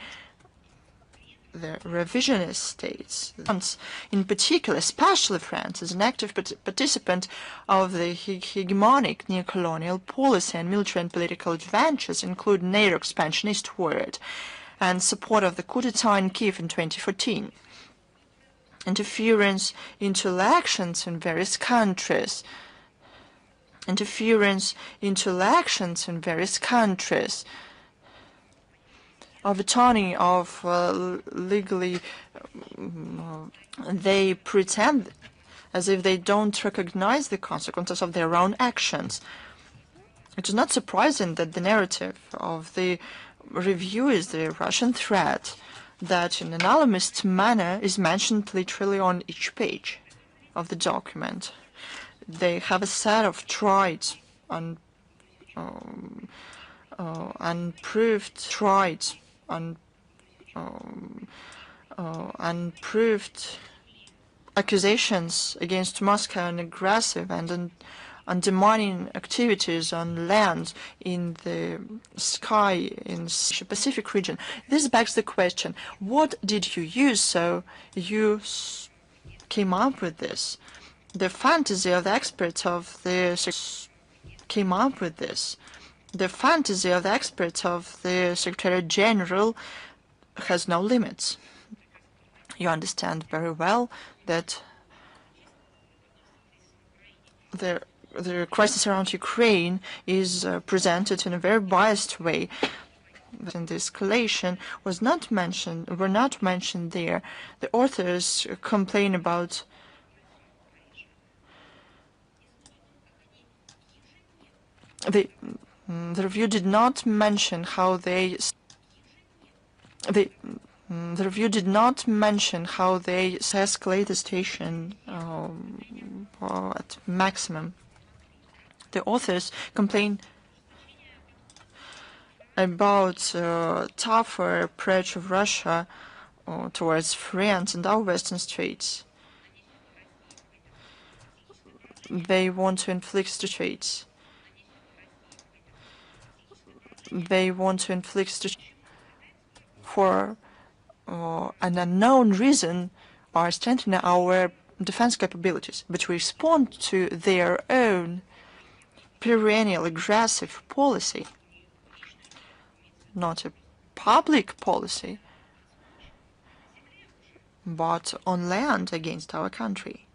The revisionist states, France in particular, especially France, is an active participant of the hegemonic neocolonial policy and military and political adventures, including NATO expansion eastward and support of the coup d'etat in Kiev in 2014. Interference into elections in various countries. Overturning of legally, they pretend as if they don't recognize the consequences of their own actions. It is not surprising that the narrative of the review is the Russian threat that in an alarmist manner is mentioned literally on each page of the document. They have a set of tried and unproved accusations against Moscow and aggressive and undermining activities on land, in the sky, in the Pacific region. This begs the question, what did you use so you came up with this? The fantasy of the experts of the Secretary General has no limits. You understand very well that the crisis around Ukraine is presented in a very biased way. And the escalation were not mentioned there. The authors complain about the review did not mention how they escalate the station at maximum. The authors complain about tougher approach of Russia towards France and our western states. They want to inflict states. For an unknown reason are strengthening our defense capabilities, but we respond to their own perennial aggressive policy, not a public policy, but on land against our country.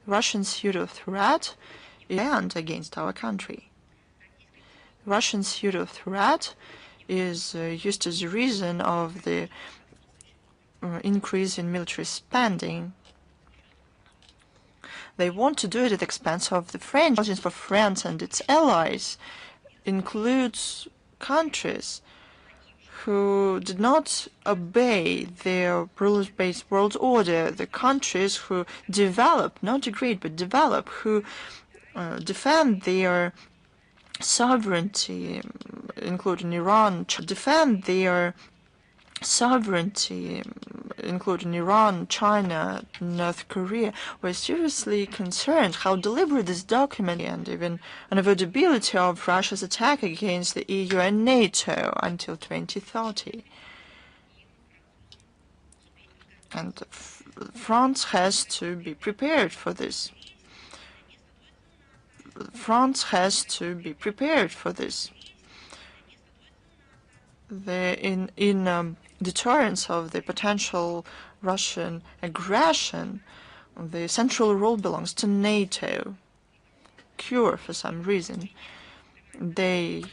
Russian pseudo threat is land against our country. Russian pseudo threat is used as a reason of the increase in military spending. They want to do it at the expense of the French. Intelligence for France and its allies includes countries who did not obey their rules-based world order, the countries who develop, not degrade, but develop, who defend their sovereignty, including Iran, China, North Korea, were seriously concerned how deliberate this document and even unavoidability of Russia's attack against the EU and NATO until 2030. And France has to be prepared for this. France has to be prepared for this. In deterrence of the potential Russian aggression, the central role belongs to NATO. Cure, for some reason, they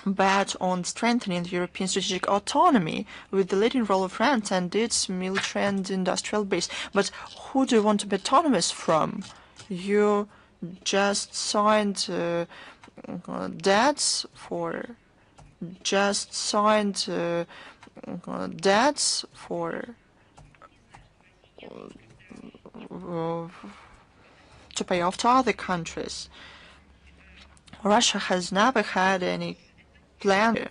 bet on strengthening the European strategic autonomy with the leading role of France and its military and industrial base. But who do you want to be autonomous from? You just signed debts for to pay off to other countries. Russia has never had any plan.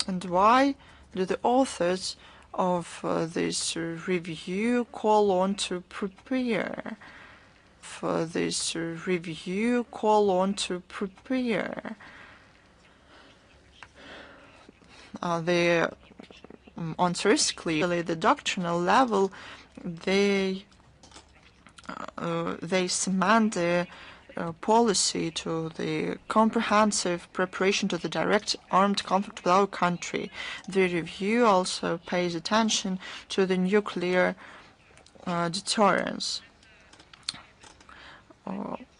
And why do the authors of this review call on to prepare? For this review call on to prepare. The answer is clearly the doctrinal level. They cement the policy to the comprehensive preparation to the direct armed conflict with our country. The review also pays attention to the nuclear deterrence.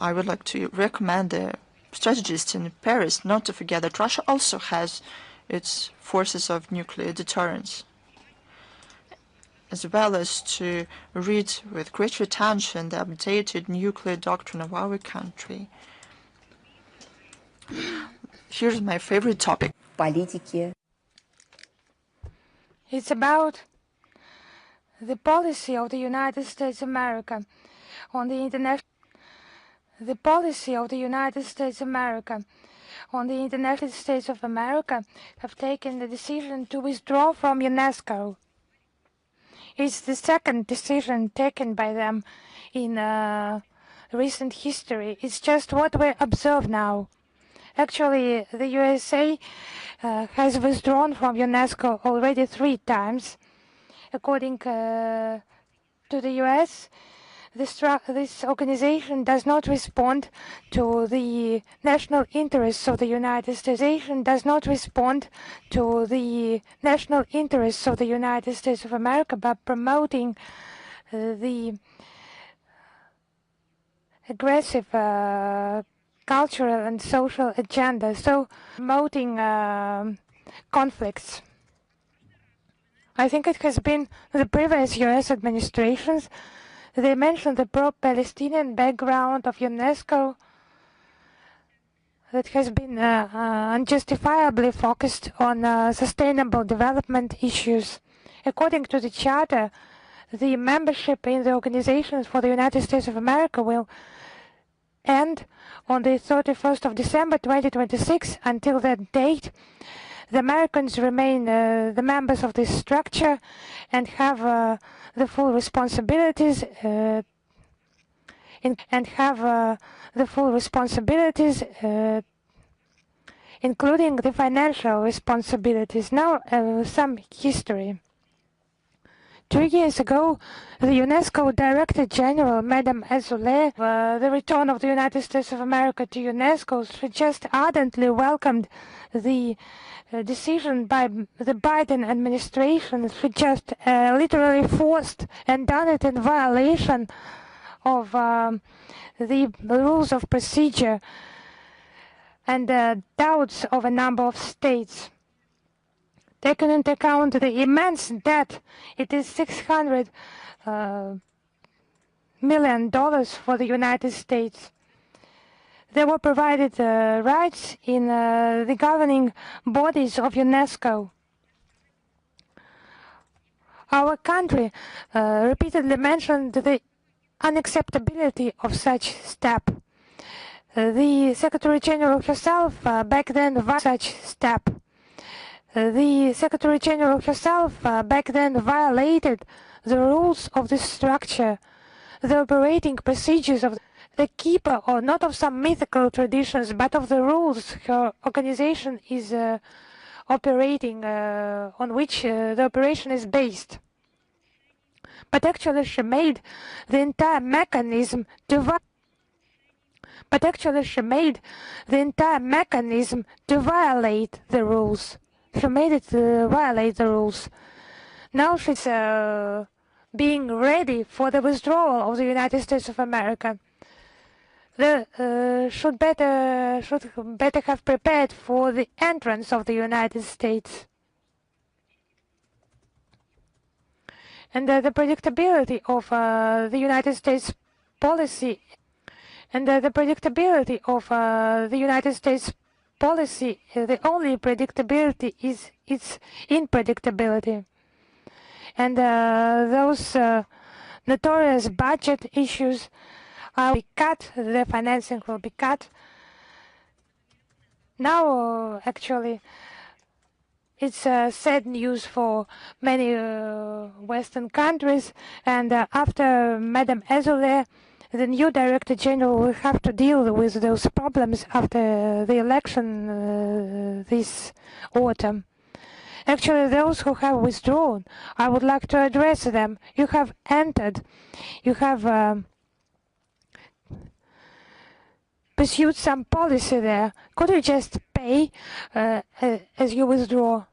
I would like to recommend the strategists in Paris not to forget that Russia also has its forces of nuclear deterrence, as well as to read with greater attention the updated nuclear doctrine of our country. Here's my favorite topic. Политики. It's about the policy of the United States of America on the international. The policy of the United States of America on the United States of America have taken the decision to withdraw from UNESCO. It's the second decision taken by them in recent history. It's just what we observe now. Actually, the USA has withdrawn from UNESCO already 3 times. According to the US, this organization does not respond to the national interests of the United States. Does not respond to the national interests of the United States of America by promoting the aggressive cultural and social agenda, so promoting conflicts. I think it has been the previous US administrations. They mentioned the pro-Palestinian background of UNESCO that has been unjustifiably focused on sustainable development issues. According to the Charter, the membership in the Organizations for the United States of America will end on the 31st of December 2026. Until that date, the Americans remain the members of this structure and have the full responsibilities including the financial responsibilities. Now, some history. 2 years ago, the UNESCO Director General, Madame Azoulay, the return of the United States of America to UNESCO, she just ardently welcomed the decision by the Biden administration. She just literally forced and done it in violation of the rules of procedure and doubts of a number of states. Taking into account the immense debt, it is $600 million for the United States. They were provided rights in the governing bodies of UNESCO. Our country repeatedly mentioned the unacceptability of such step. The Secretary General herself back then violated the rules of this structure, the operating procedures of the keeper, or not of some mythical traditions, but of the rules her organization is operating, on which the operation is based. But actually she made the entire mechanism to violate the rules. She made it violate the rules. Now she's being ready for the withdrawal of the United States of America. They should better have prepared for the entrance of the United States. And the predictability of the United States policy, the only predictability is its unpredictability. And those notorious budget issues will be cut, the financing will be cut. Now, actually, it's sad news for many Western countries, and after Madame Azoulay, the new Director General will have to deal with those problems after the election this autumn. Actually, those who have withdrawn, I would like to address them. You have entered, you have pursued some policy there. Could you just pay as you withdraw?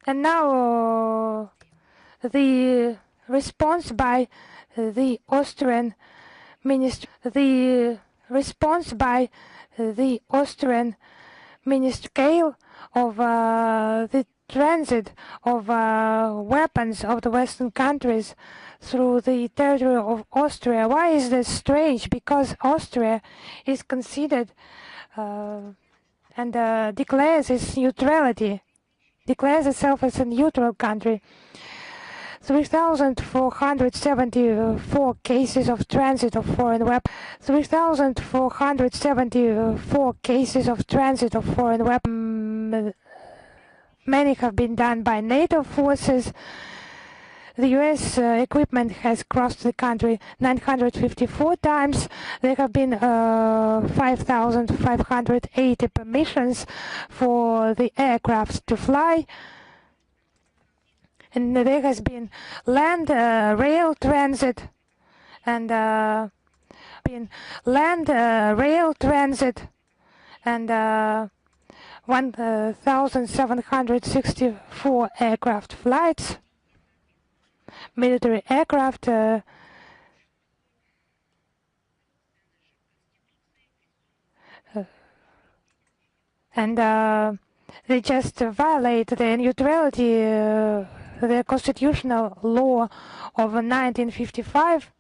And now the response by the Austrian minister, scale of the transit of weapons of the Western countries through the territory of Austria. Why is this strange? Because Austria is considered and declares its neutrality, declares itself as a neutral country. 3,474 cases of transit of foreign weapons. 3,474 cases of transit of foreign weapons. Many have been done by NATO forces. The US equipment has crossed the country 954 times. There have been 5,580 permissions for the aircraft to fly. And there has been land rail transit and 1,764 aircraft flights, military aircraft, and they just violate the neutrality, the constitutional law of 1955.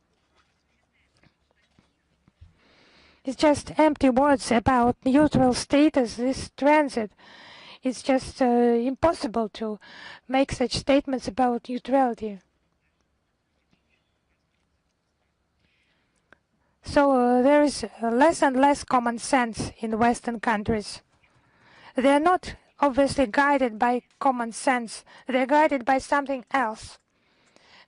It's just empty words about neutral status, this transit. It's just impossible to make such statements about neutrality. So there is less and less common sense in Western countries. They are not obviously guided by common sense. They're guided by something else.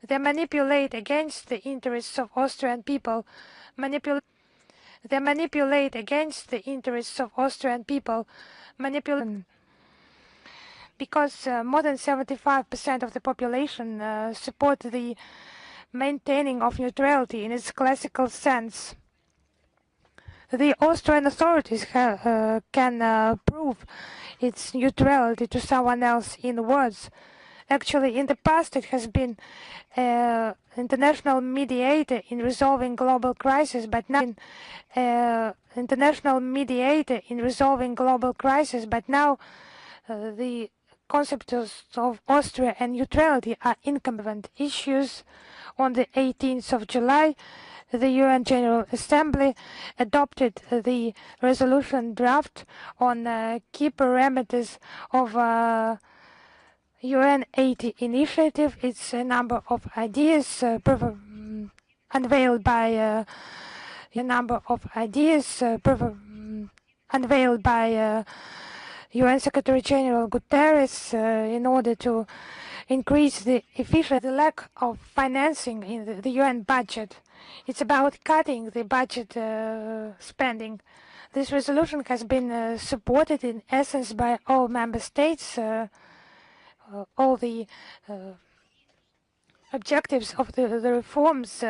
They manipulate against the interests of Austrian people. They manipulate against the interests of Austrian people. Because more than 75% of the population support the maintaining of neutrality in its classical sense. The Austrian authorities can prove its neutrality to someone else in words. Actually, in the past, it has been international mediator in resolving global crisis, but now the concepts of Austria and neutrality are incompatible issues. On the 18th of July, the UN General Assembly adopted the resolution draft on key parameters of UN 80 initiative. It's a number of ideas unveiled by UN Secretary General Guterres in order to increase the efficiency, the lack of financing in the UN budget. It's about cutting the budget spending. This resolution has been supported in essence by all member states. All the objectives of the reforms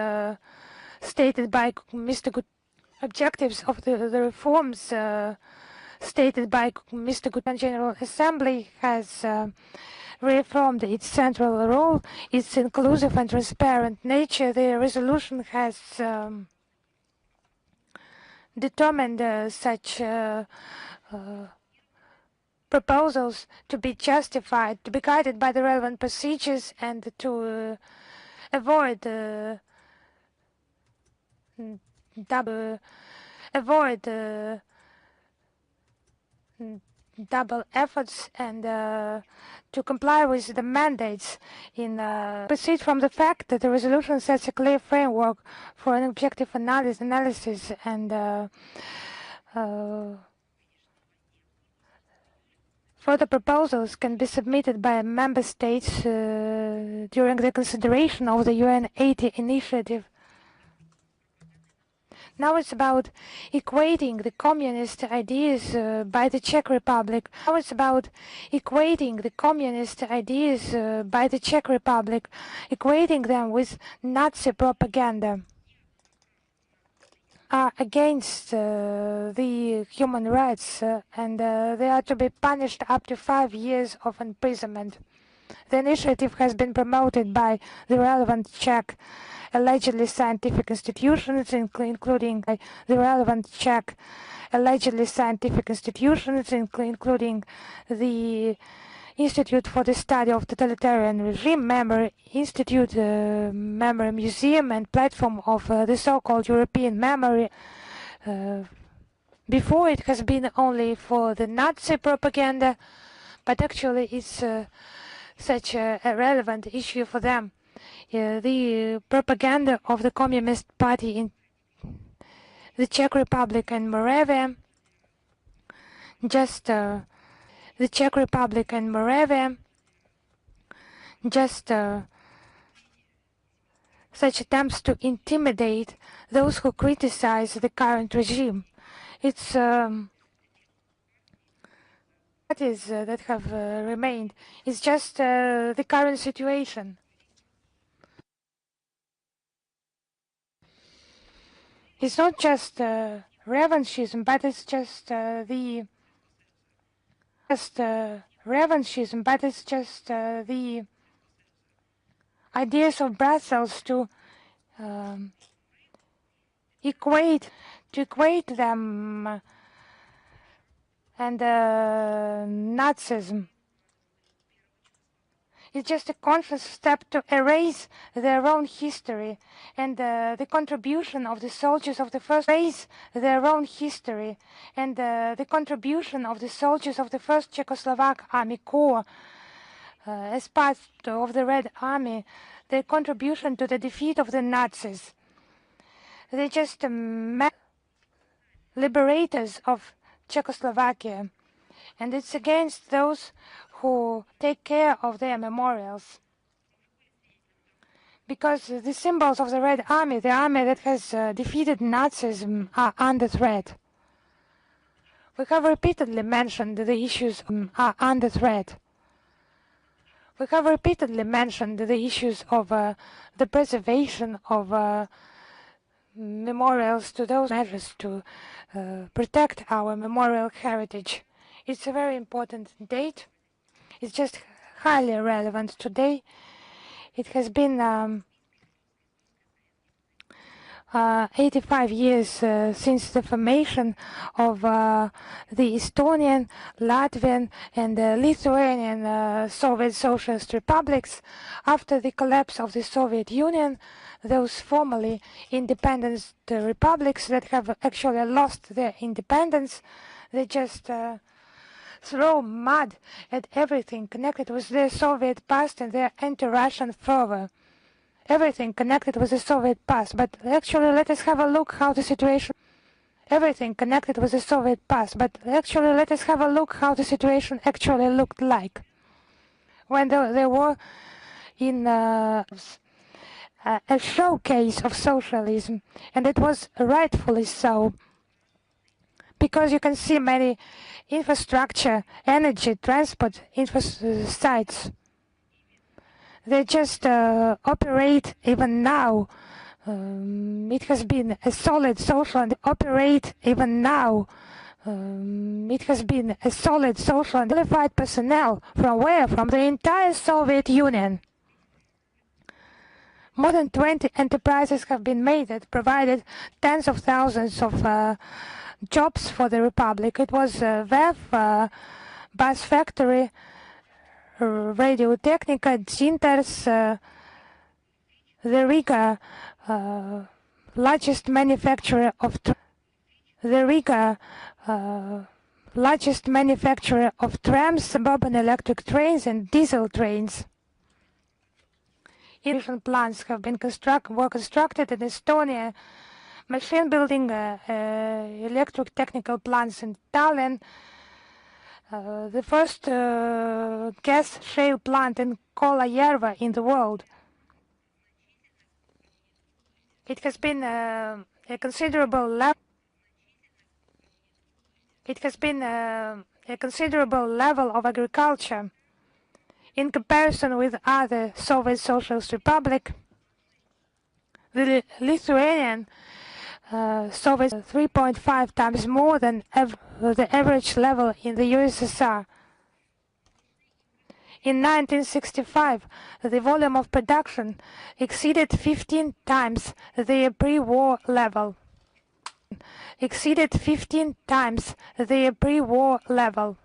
stated by Mr. General Assembly has reaffirmed its central role, its inclusive and transparent nature. The resolution has determined such proposals to be justified, to be guided by the relevant procedures, and to avoid double efforts, and to comply with the mandates in proceed from the fact that the resolution sets a clear framework for an objective analysis and further proposals can be submitted by member states during the consideration of the UN 80 initiative. Now it's about equating the communist ideas by the Czech Republic. Equating them with Nazi propaganda are against the human rights, and they are to be punished up to 5 years of imprisonment. The initiative has been promoted by the relevant Czech allegedly scientific institutions, including the Institute for the Study of Totalitarian Regime, Memory Institute, Memory Museum, and platform of the so-called European Memory. Before it has been only for the Nazi propaganda, but actually it's such a relevant issue for them. The propaganda of the Communist Party in the Czech Republic and Moravia, such attempts to intimidate those who criticize the current regime. It's parties that have remained. It's just the current situation. It's not just revanchism, but it's just the ideas of Brussels to equate them and Nazism. It's just a conscious step to erase their own history and the contribution of the soldiers of the first Czechoslovak Army Corps as part of the Red Army, their contribution to the defeat of the Nazis. They're just liberators of Czechoslovakia, and it's against those who take care of their memorials. Because the symbols of the Red Army, the army that has defeated Nazism, are under threat. We have repeatedly mentioned the issues of the preservation of memorials, to those measures to protect our memorial heritage. It's a very important date. It's just highly relevant today. It has been 85 years since the formation of the Estonian, Latvian, and Lithuanian Soviet Socialist republics. After the collapse of the Soviet Union, those formerly independent republics that have actually lost their independence, they just throw mud at everything connected with their Soviet past and their anti-Russian fervor. Everything connected with the Soviet past, but actually let us have a look how the situation actually looked like when they were in a showcase of socialism, and it was rightfully so. because you can see many infrastructure, energy, transport sites. They just operate even now. It has been a solid social and operate even now. It has been a solid social and qualified personnel. From where? From the entire Soviet Union. More than 20 enterprises have been made that provided tens of thousands of jobs for the Republic. It was VEF, bus factory, Radio Technica, Zinters, the Riga, largest manufacturer of trams, suburban electric trains and diesel trains. Different plants have been constructed in Estonia, machine building, electric technical plants in Tallinn, the first gas shale plant in Kolayerva in the world. It has been a considerable level. It has been a considerable level of agriculture in comparison with other Soviet Socialist Republic. The Lithuanian Soviet 3.5 times more than the average level in the USSR. In 1965, the volume of production exceeded 15 times the pre-war level. Exceeded 15 times the pre-war level.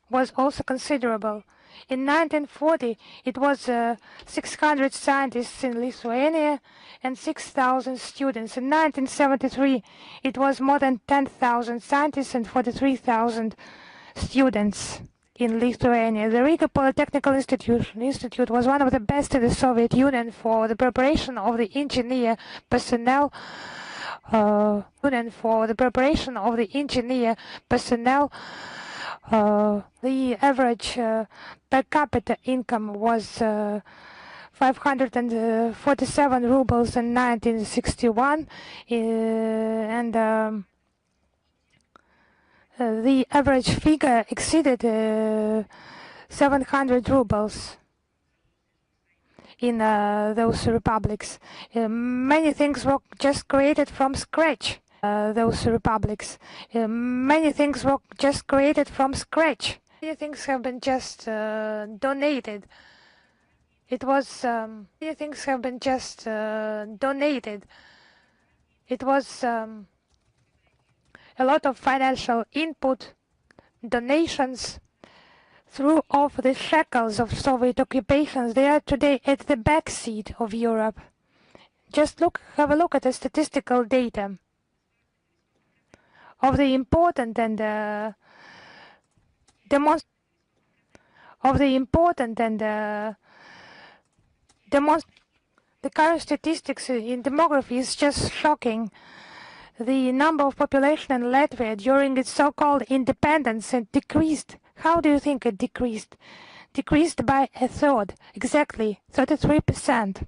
Was also considerable. In 1940, it was 600 scientists in Lithuania and 6,000 students. In 1973, it was more than 10,000 scientists and 43,000 students in Lithuania. The Riga Polytechnical Institute was one of the best in the Soviet Union for the preparation of the engineer personnel. The average per capita income was 547 rubles in 1961, and the average figure exceeded 700 rubles in those republics. Many things were just created from scratch. Many things were just created from scratch. Many things have been just donated. It was many things have been just donated. It was a lot of financial input, donations. Threw off the shackles of Soviet occupations. They are today at the backseat of Europe. Just have a look at the statistical data of the important and the current statistics in demography is just shocking. The number of population in Latvia during its so-called independence decreased. How do you think it decreased? Decreased by a third, exactly 33%.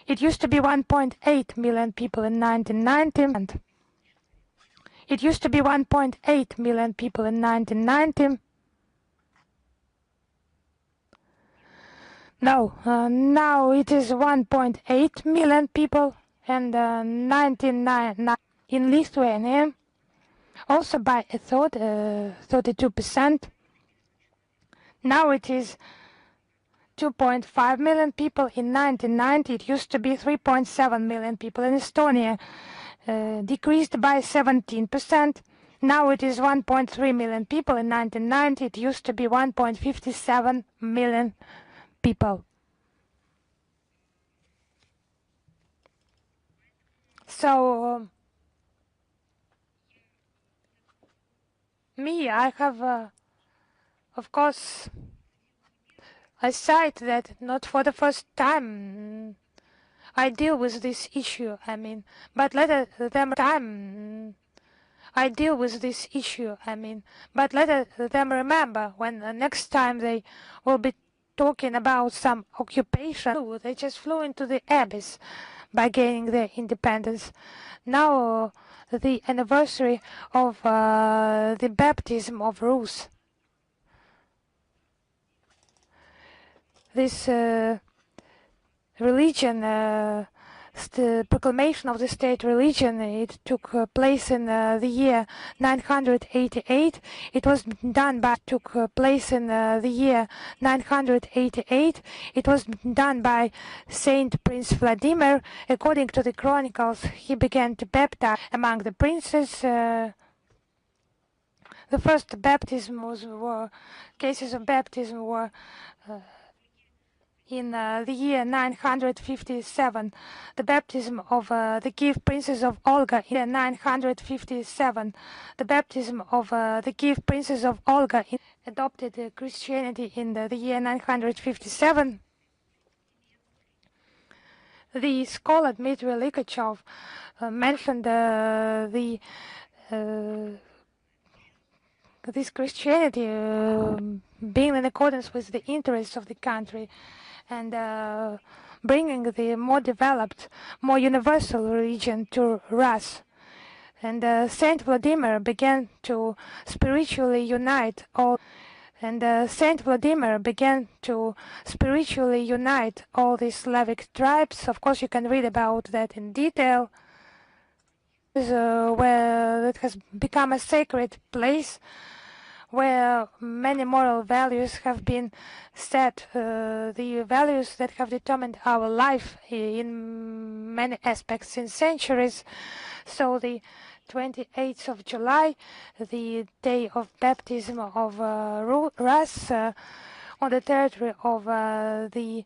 It used to be 1.8 million people in 1990. It used to be 1.8 million people in 1990. No, now it is 1.8 million people, and 99 in Lithuania, also by a third, 32%. Now it is 2.5 million people. In 1990, it used to be 3.7 million people. In Estonia, decreased by 17%. Now it is 1.3 million people. In 1990, it used to be 1.57 million people. So, I have, of course, I cite that not for the first time I deal with this issue, but let them remember when the next time they will be talking about some occupation, they just flew into the abyss by gaining their independence. Now the anniversary of the baptism of Rus. This religion, the proclamation of the state religion, it took place in the year 988. It was done by the year 988. It was done by Saint Prince Vladimir. According to the chronicles, he began to baptize among the princes. The first baptism cases of baptism were in the year 957, the baptism of the Kiev Princess of Olga in 957, the baptism of the Kiev Princess of Olga adopted Christianity in the year 957. The scholar Dmitry Likachev mentioned this Christianity being in accordance with the interests of the country and bringing the more developed, more universal religion to Rus. And Saint Vladimir began to spiritually unite all. Saint Vladimir began to spiritually unite all the Slavic tribes. Of course, you can read about that in detail. Where it has become a sacred place, where many moral values have been set, the values that have determined our life in many aspects in centuries. So the 28th of July, the day of baptism of Rus on the territory of the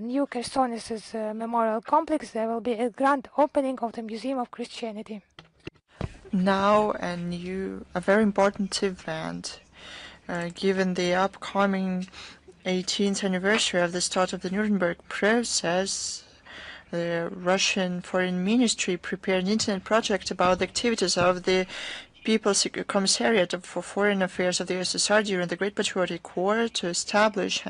new Chersonesus Memorial Complex, there will be a grand opening of the Museum of Christianity. Now a very important event, given the upcoming 18th anniversary of the start of the Nuremberg process. The Russian Foreign Ministry prepared an internet project about the activities of the People's Commissariat for Foreign Affairs of the USSR during the Great Patriotic War to establish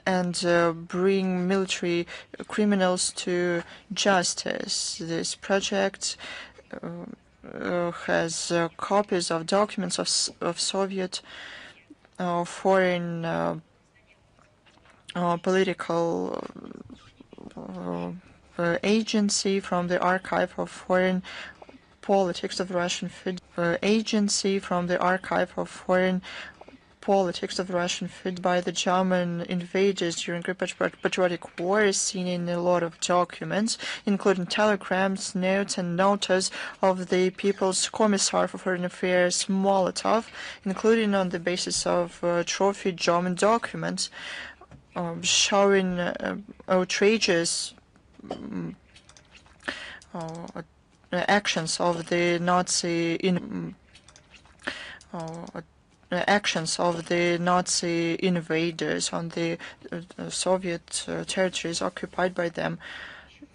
and bring military criminals to justice. This project has copies of documents of Soviet foreign political agency from the archive of foreign politics of the Russian Fed by the German invaders during Great Patriotic War is seen in a lot of documents, including telegrams, notes, and notas of the People's Commissar for Foreign Affairs, Molotov, including on the basis of trophy German documents showing outrageous actions of the Nazi invaders on the Soviet territories occupied by them.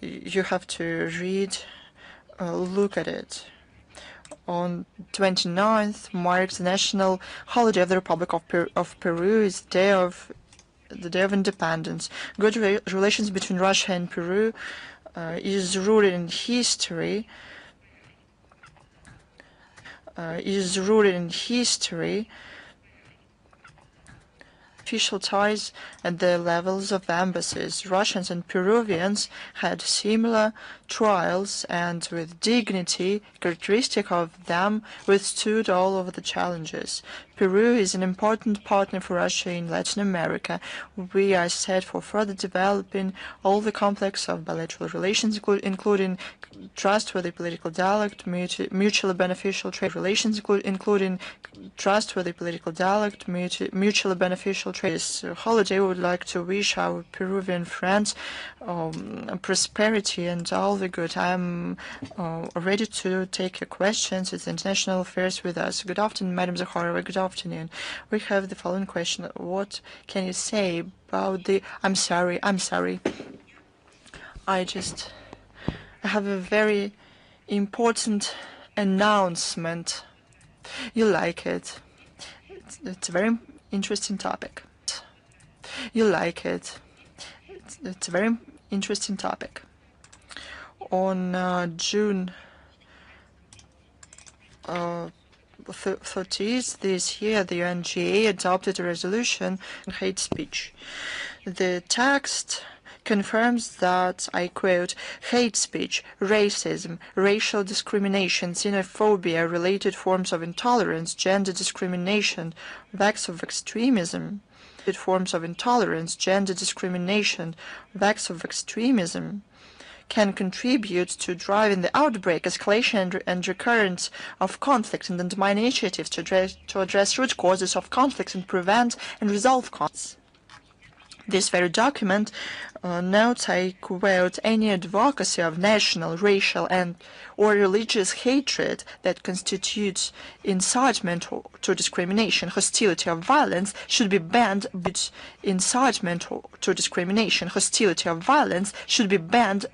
You have to read, look at it. On 29th marks the national holiday of the Republic of Peru. Is the Day of Independence. Good relations between Russia and Peru is rooted in history. Official ties at the levels of embassies. Russians and Peruvians had similar trials and with dignity, characteristic of them, withstood all of the challenges. Peru is an important partner for Russia in Latin America. We are set for further developing all the complex of bilateral relations, including trustworthy political dialogue, mutually beneficial trade relations, including trustworthy political dialogue, mutually beneficial trade. This holiday, we would like to wish our Peruvian friends prosperity and all the good. I'm ready to take your questions. It's International Affairs with us. Good afternoon, Madam Zakharova. Good afternoon. We have the following question. What can you say about the... I'm sorry. I have a very important announcement. You like it. It's a very interesting topic. You like it. It's a very interesting topic. On June 30th this year, the UNGA adopted a resolution on hate speech. The text confirms that, I quote, hate speech, racism, racial discrimination, xenophobia, related forms of intolerance, gender discrimination, acts of extremism, forms of intolerance, gender discrimination, acts of extremism, can contribute to driving the outbreak, escalation, and recurrence of conflict, and undermine initiatives to address root causes of conflicts and prevent and resolve conflicts. This very document notes, I quote, any advocacy of national, racial, or religious hatred that constitutes incitement to discrimination, hostility, or violence should be banned. Incitement to discrimination, hostility, or violence should be banned.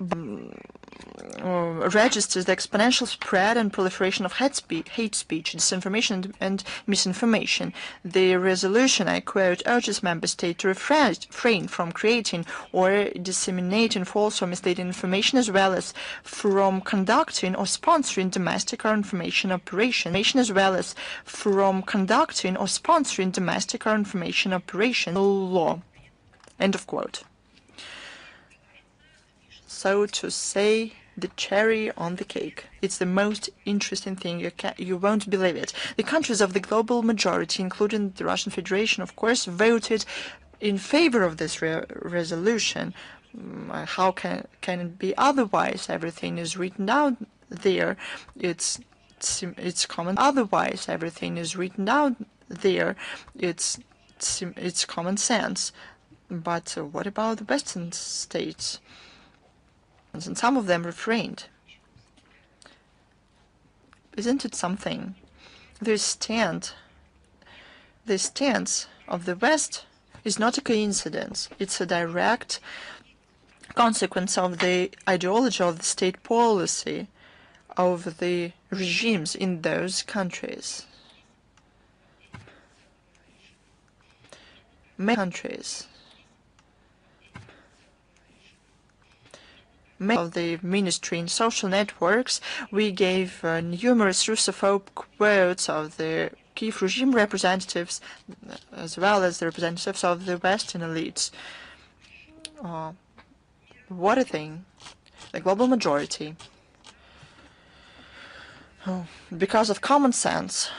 Registers the exponential spread and proliferation of hate speech, disinformation, and misinformation. The resolution, I quote, urges member states to refrain from creating or disseminating false or misleading information, as well as from conducting or sponsoring domestic or information operations, law. End of quote. So to say, the cherry on the cake. It's the most interesting thing. You won't believe it. The countries of the global majority, including the Russian Federation, of course, voted in favor of this resolution. How can it be otherwise? Everything is written down there. It's common. Otherwise, everything is written down there. It's common sense. But what about the Western states? And some of them refrained. Isn't it something? This stance of the West is not a coincidence. It's a direct consequence of the ideology of the state policy of the regimes in those countries. Many countries of the ministry in social networks, we gave numerous Russophobe quotes of the Kiev regime representatives, as well as the representatives of the Western elites. What a thing. The global majority, because of common sense,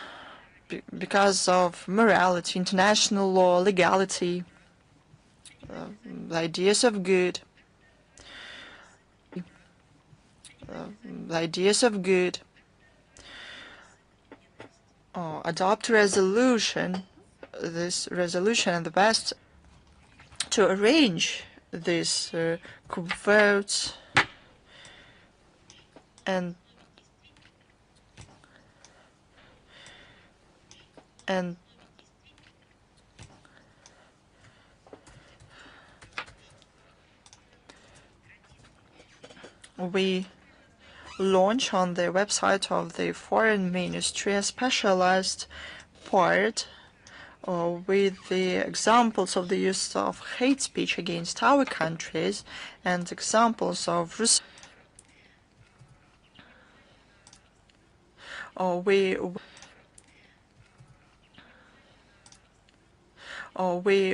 because of morality, international law, legality, the ideas of good, adopt resolution, this resolution in the West, to arrange these votes and we launch on the website of the Foreign Ministry a specialized part with the examples of the use of hate speech against our countries and examples of we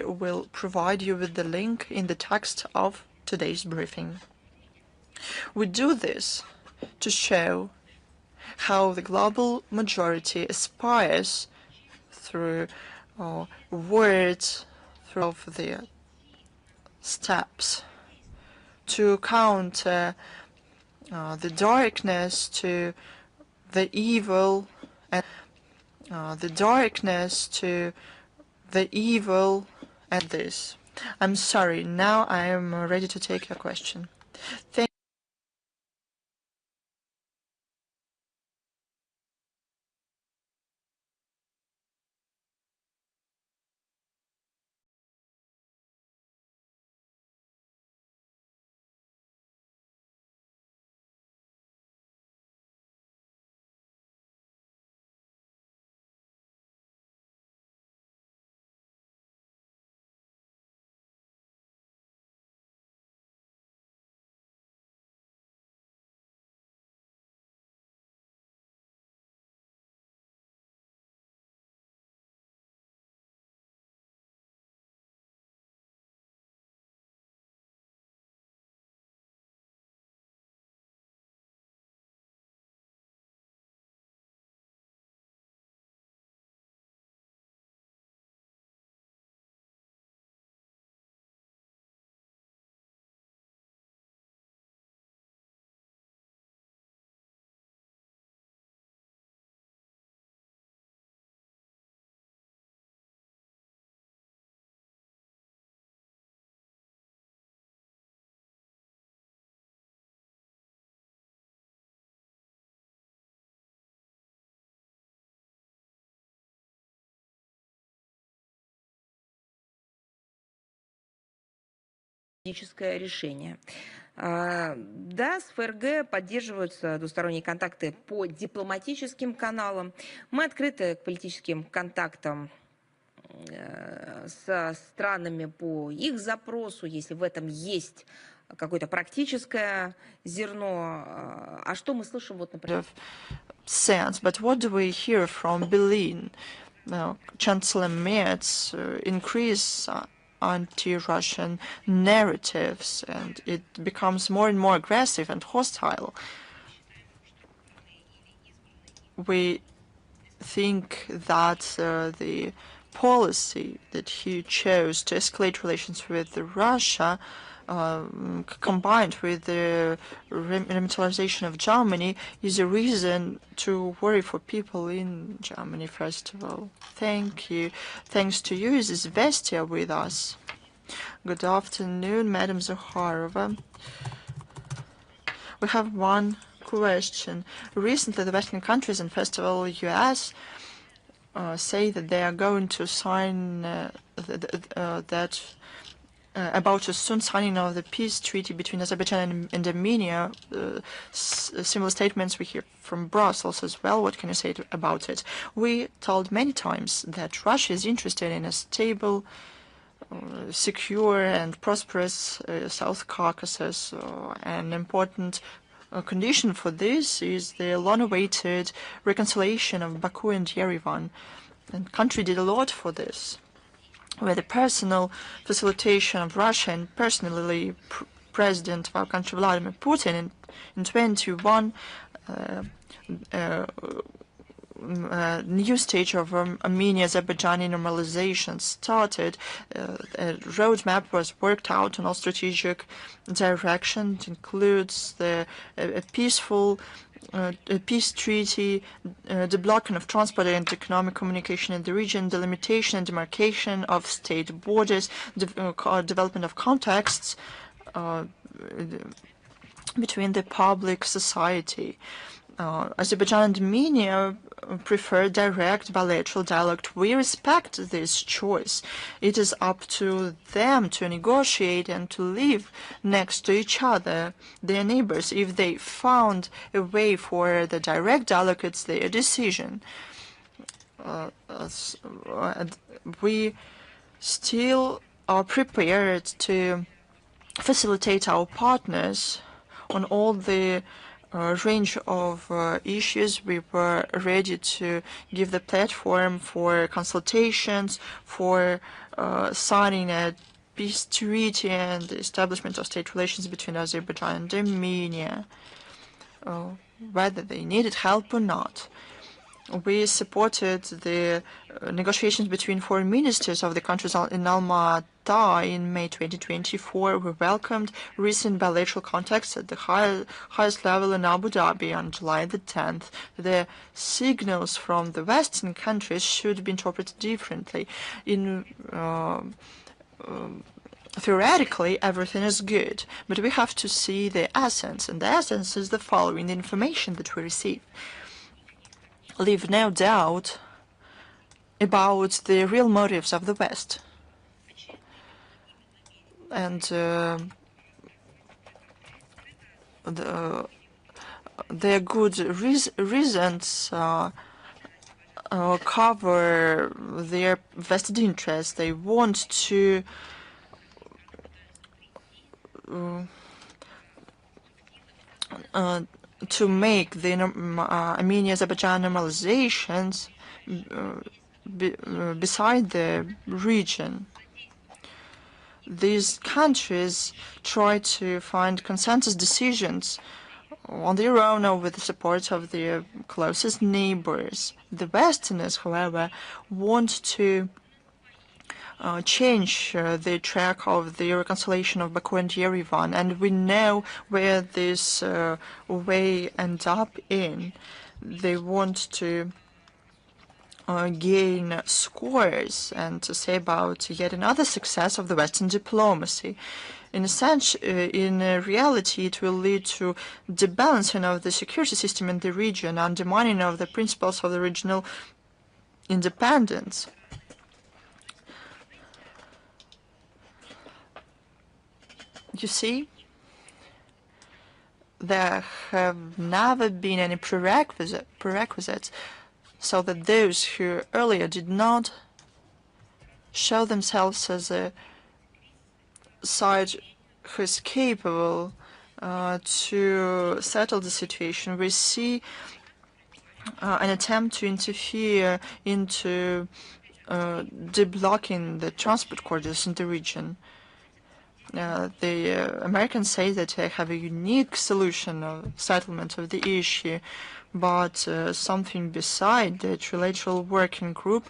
will provide you with the link in the text of today's briefing. We do this to show how the global majority aspires through words, through the steps, to counter the darkness, to the evil, and and this. I'm sorry, now I am ready to take your question. Thank политическое решение. Да, с ФРГ поддерживаются двусторонние контакты по дипломатическим каналам. Мы открыты к политическим контактам со странами по их запросу, если в этом есть какое-то практическое зерно. А что мы слышим, вот, например? Sense, but what do we hear from Berlin? Chancellor Merz increase anti-Russian narratives, and it becomes more and more aggressive and hostile. We think that the policy that he chose to escalate relations with Russia, combined with the remilitarization of Germany, is a reason to worry for people in Germany, first of all. Thank you. Thanks to you, is Vestia with us. Good afternoon, Madam Zakharova. We have one question. Recently, the Western countries, and first of all, US, say that they are going to sign about a soon signing of the peace treaty between Azerbaijan and Armenia. Similar statements we hear from Brussels as well. What can you say about it? We told many times that Russia is interested in a stable, secure and prosperous South Caucasus. An important condition for this is the long-awaited reconciliation of Baku and Yerevan. And the country did a lot for this, with the personal facilitation of Russia and personally President of our country, Vladimir Putin, in 21 new stage of Armenia-Azerbaijani normalization started. A roadmap was worked out on all strategic direction. It includes a peaceful a peace treaty, the blocking of transport and economic communication in the region, the limitation and demarcation of state borders, development of contexts between the public society. Azerbaijan and Armenia prefer direct bilateral dialogue. We respect this choice. It is up to them to negotiate and to live next to each other, their neighbors. If they found a way for the direct dialogue, it's their decision. We still are prepared to facilitate our partners on all the range of issues. We were ready to give the platform for consultations, for signing a peace treaty and the establishment of state relations between Azerbaijan and Armenia, whether they needed help or not. We supported the negotiations between foreign ministers of the countries in Almaty in May 2024. We welcomed recent bilateral contacts at the highest level in Abu Dhabi on July the 10th. The signals from the Western countries should be interpreted differently. Theoretically, everything is good, but we have to see the essence, and the essence is the following: the information that we receive leave no doubt about the real motives of the West. And their good reasons cover their vested interests. They want to make the Armenia-Azerbaijan normalizations beside the region. These countries try to find consensus decisions on their own or with the support of their closest neighbors. The Westerners, however, want to change the track of the reconciliation of Baku and Yerevan, and we know where this way ends up in. They want to gain scores and to say about yet another success of the Western diplomacy. In reality, it will lead to debalancing of the security system in the region, undermining of the principles of the regional independence. You see, there have never been any prerequisites so that those who earlier did not show themselves as a side who is capable to settle the situation. We see an attempt to interfere into deblocking the transport corridors in the region. The Americans say that they have a unique solution of settlement of the issue, but something beside the trilateral working group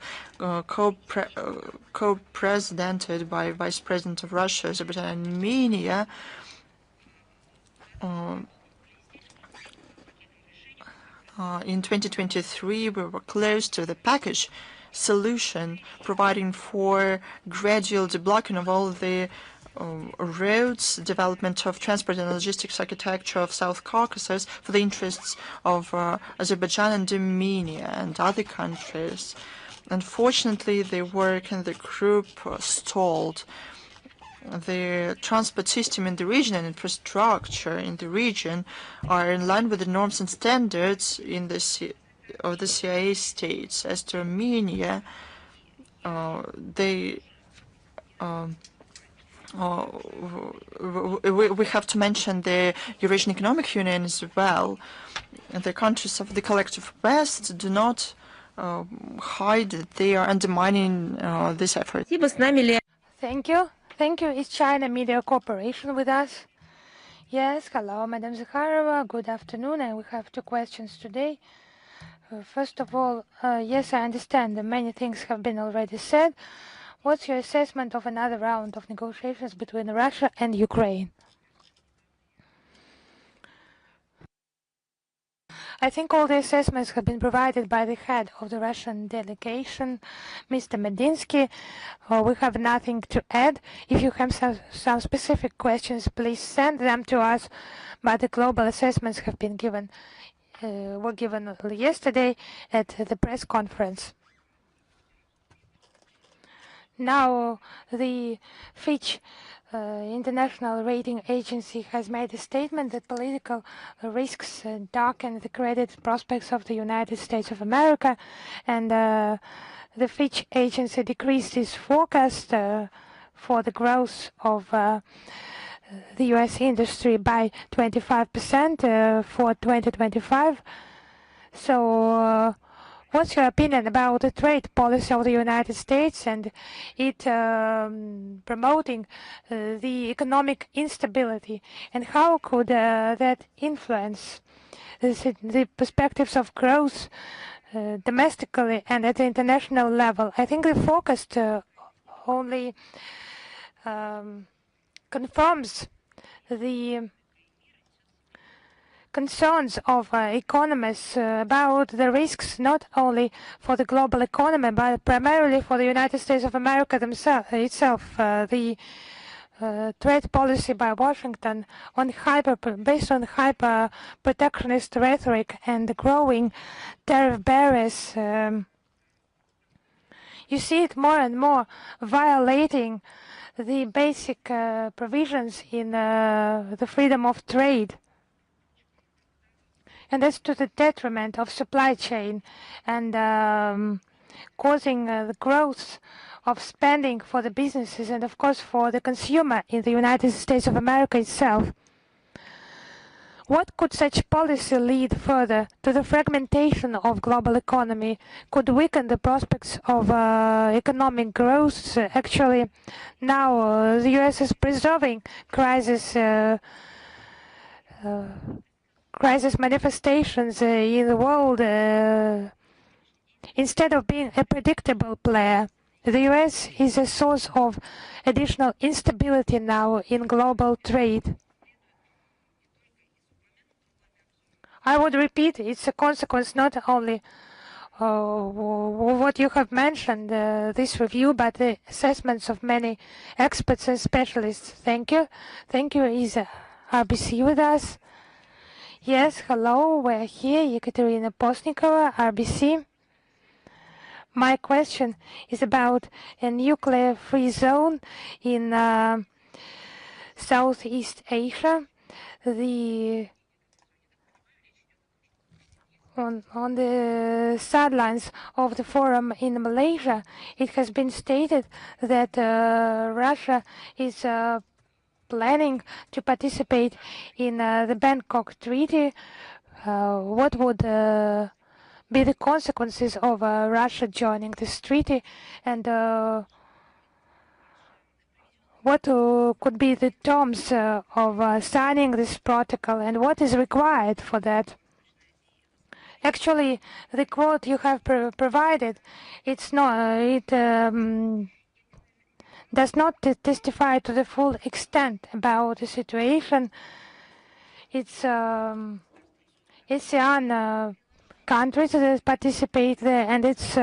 co-presidented by Vice President of Russia, Azerbaijan, and Armenia, in 2023, we were close to the package solution, providing for gradual deblocking of all the roads, development of transport and logistics architecture of South Caucasus for the interests of Azerbaijan and Armenia and other countries. Unfortunately, the work in the group stalled. The transport system in the region and infrastructure in the region are in line with the norms and standards in the of the CIA states. As to Armenia, we have to mention the Eurasian Economic Union as well. The countries of the collective West do not hide that they are undermining this effort. Thank you. Thank you. Is China Media Corporation with us? Yes. Hello, Madam Zakharova. Good afternoon. And we have two questions today. First of all, yes, I understand that many things have been already said. What's your assessment of another round of negotiations between Russia and Ukraine? I think all the assessments have been provided by the head of the Russian delegation, Mr. Medinsky. We have nothing to add. If you have some specific questions, please send them to us. But the global assessments have been given, were given yesterday at the press conference. Now, the Fitch international rating agency has made a statement that political risks darken the credit prospects of the United States of America, and the Fitch agency decreased its forecast for the growth of the U.S. industry by 25% for 2025. So what's your opinion about the trade policy of the United States and it promoting the economic instability? And how could that influence the perspectives of growth domestically and at the international level? I think the forecast only confirms the concerns of economists about the risks not only for the global economy but primarily for the United States of America itself. The trade policy by Washington based on hyper protectionist rhetoric and the growing tariff barriers. You see it more and more violating the basic provisions in the freedom of trade. And that's to the detriment of supply chain and causing the growth of spending for the businesses and, of course, for the consumer in the United States of America itself. What could such policy lead further to the fragmentation of global economy? Could weaken the prospects of economic growth? Actually, now the U.S. is preserving crisis manifestations in the world instead of being a predictable player. The U.S. is a source of additional instability now in global trade. I would repeat, it's a consequence not only what you have mentioned, this review, but the assessments of many experts and specialists. Thank you. Thank you. Is RBC with us? Yes, hello, we're here, Ekaterina Postnikova, RBC. My question is about a nuclear-free zone in Southeast Asia. On the sidelines of the forum in Malaysia, it has been stated that Russia is planning to participate in the Bangkok Treaty. What would be the consequences of Russia joining this treaty, and what could be the terms of signing this protocol, and what is required for that? Actually, the quote you have provided, it does not testify to the full extent about the situation. It's ASEAN countries that participate there, and it's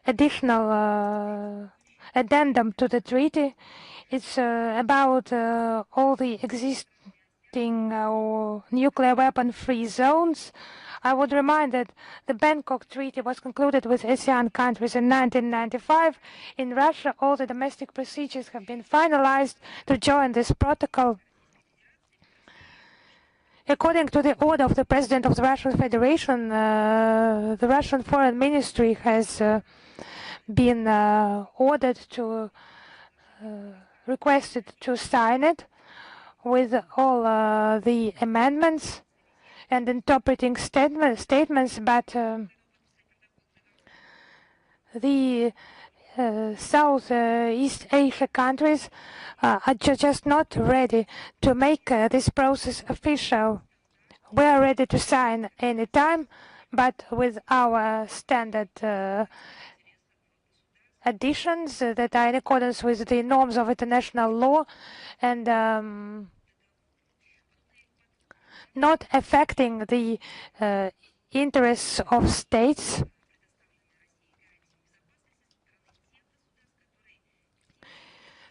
additional addendum to the treaty. It's about all the existing nuclear weapon-free zones. I would remind that the Bangkok Treaty was concluded with ASEAN countries in 1995. In Russia, all the domestic procedures have been finalized to join this protocol. According to the order of the President of the Russian Federation, the Russian Foreign Ministry has been ordered to requested to sign it with all the amendments and interpreting statements, but the Southeast Asia countries are just not ready to make this process official. We are ready to sign any time, but with our standard additions that are in accordance with the norms of international law and not affecting the interests of states.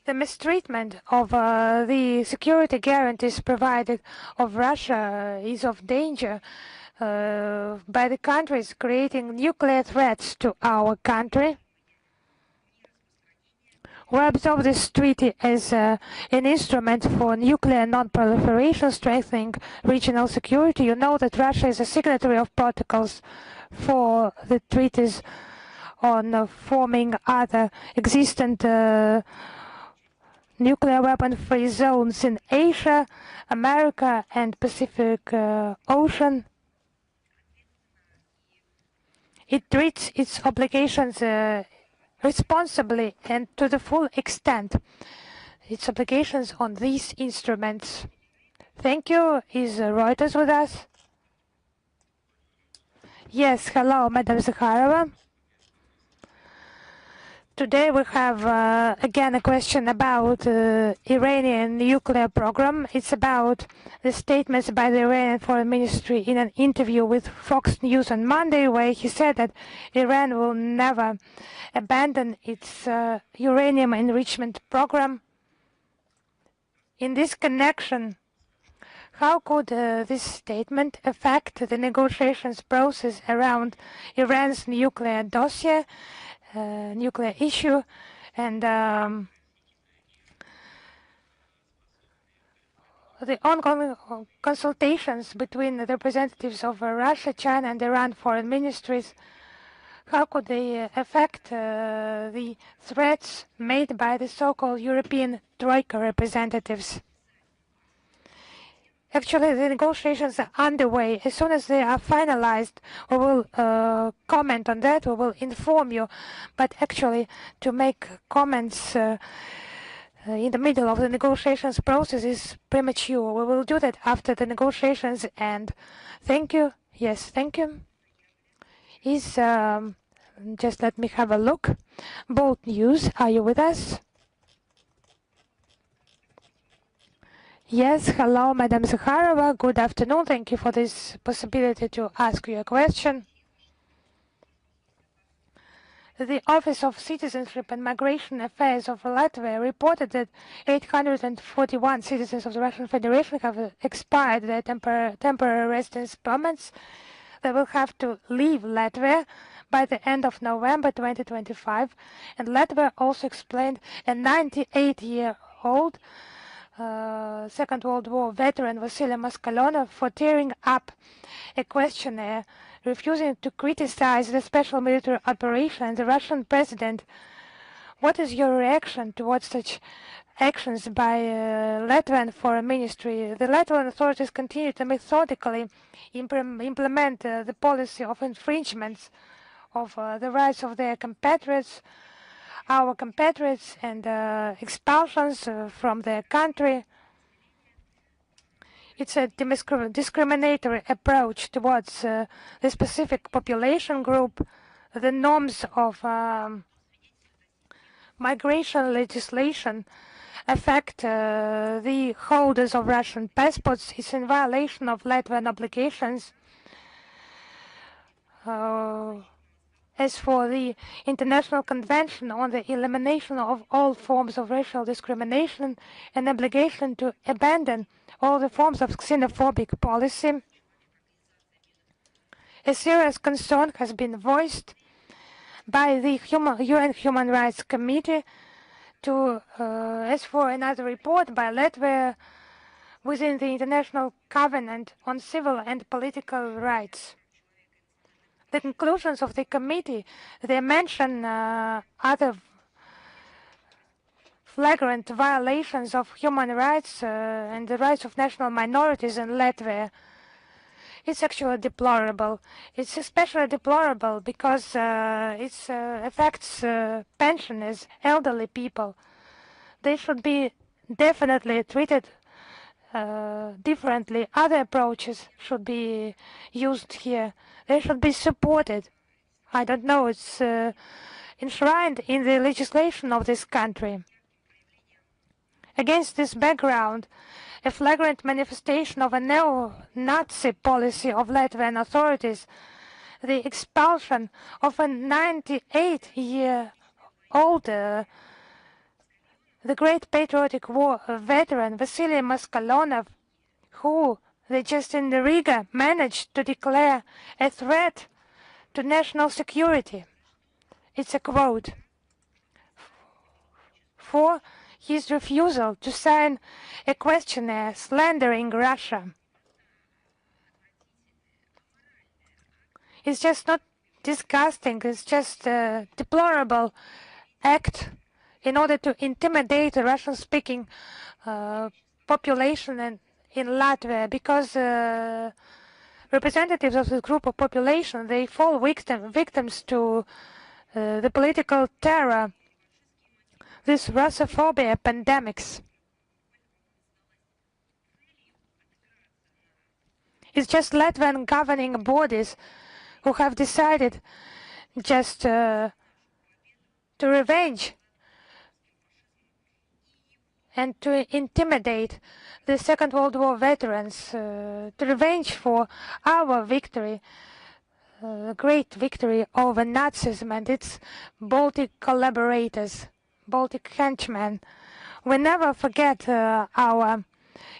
The mistreatment of the security guarantees provided of Russia is of danger by the countries creating nuclear threats to our country. We observe this treaty as an instrument for nuclear non-proliferation, strengthening regional security. You know that Russia is a signatory of protocols for the treaties on forming other existent nuclear weapon-free zones in Asia, America, and Pacific Ocean. It treats its obligations responsibly and to the full extent its obligations on these instruments. Thank you. Is Reuters with us? Yes, hello, Madam Zakharova. Today we have again a question about Iranian nuclear program. It's about the statements by the Iranian Foreign Ministry in an interview with Fox News on Monday, where he said that Iran will never abandon its uranium enrichment program. In this connection, how could this statement affect the negotiations process around Iran's nuclear dossier, nuclear issue, and the ongoing consultations between the representatives of Russia, China, and Iran foreign ministries? How could they affect the threats made by the so-called European Troika representatives? Actually, the negotiations are underway. As soon as they are finalized, we will comment on that. We will inform you. But actually, to make comments in the middle of the negotiations process is premature. We will do that after the negotiations end. Thank you. Yes, thank you. Is just let me have a look. Bold News, are you with us? Yes, hello, Madam Zakharova. Good afternoon. Thank you for this possibility to ask you a question. The Office of Citizenship and Migration Affairs of Latvia reported that 841 citizens of the Russian Federation have expired their temporary residence permits. They will have to leave Latvia by the end of November 2025. And Latvia also explained a 98-year-old Second World War veteran Vasily Moskalenov for tearing up a questionnaire, refusing to criticize the special military operation and the Russian president. What is your reaction towards such actions by Latvian Foreign Ministry? The Latvian authorities continue to methodically implement the policy of infringements of the rights of their compatriots, our compatriots, and expulsions from their country. It's a discriminatory approach towards the specific population group. The norms of migration legislation affect the holders of Russian passports. It's in violation of Latvian obligations. As for the International Convention on the Elimination of all forms of racial discrimination, an obligation to abandon all the forms of xenophobic policy, a serious concern has been voiced by the UN Human Rights Committee to as for another report by Latvia within the International Covenant on Civil and Political Rights. The conclusions of the committee, they mention other flagrant violations of human rights and the rights of national minorities in Latvia. It's actually deplorable. It's especially deplorable because it affects pensioners, elderly people. They should be definitely treated differently. Other approaches should be used here. They should be supported. I don't know, it's enshrined in the legislation of this country. Against this background, a flagrant manifestation of a neo-Nazi policy of Latvian authorities, the expulsion of a 98-year-old the great patriotic war veteran Vasily Moskalenov, who they just in the Riga managed to declare a threat to national security. It's a quote. For his refusal to sign a questionnaire slandering Russia. It's just not disgusting, it's just a deplorable act in order to intimidate the Russian-speaking population in Latvia, because representatives of this group of population, they fall victims to the political terror, this Russophobia pandemics. It's just Latvian governing bodies who have decided just to revenge and to intimidate the Second World War veterans, to revenge for our victory, great victory over Nazism and its Baltic collaborators, Baltic henchmen. We never forget our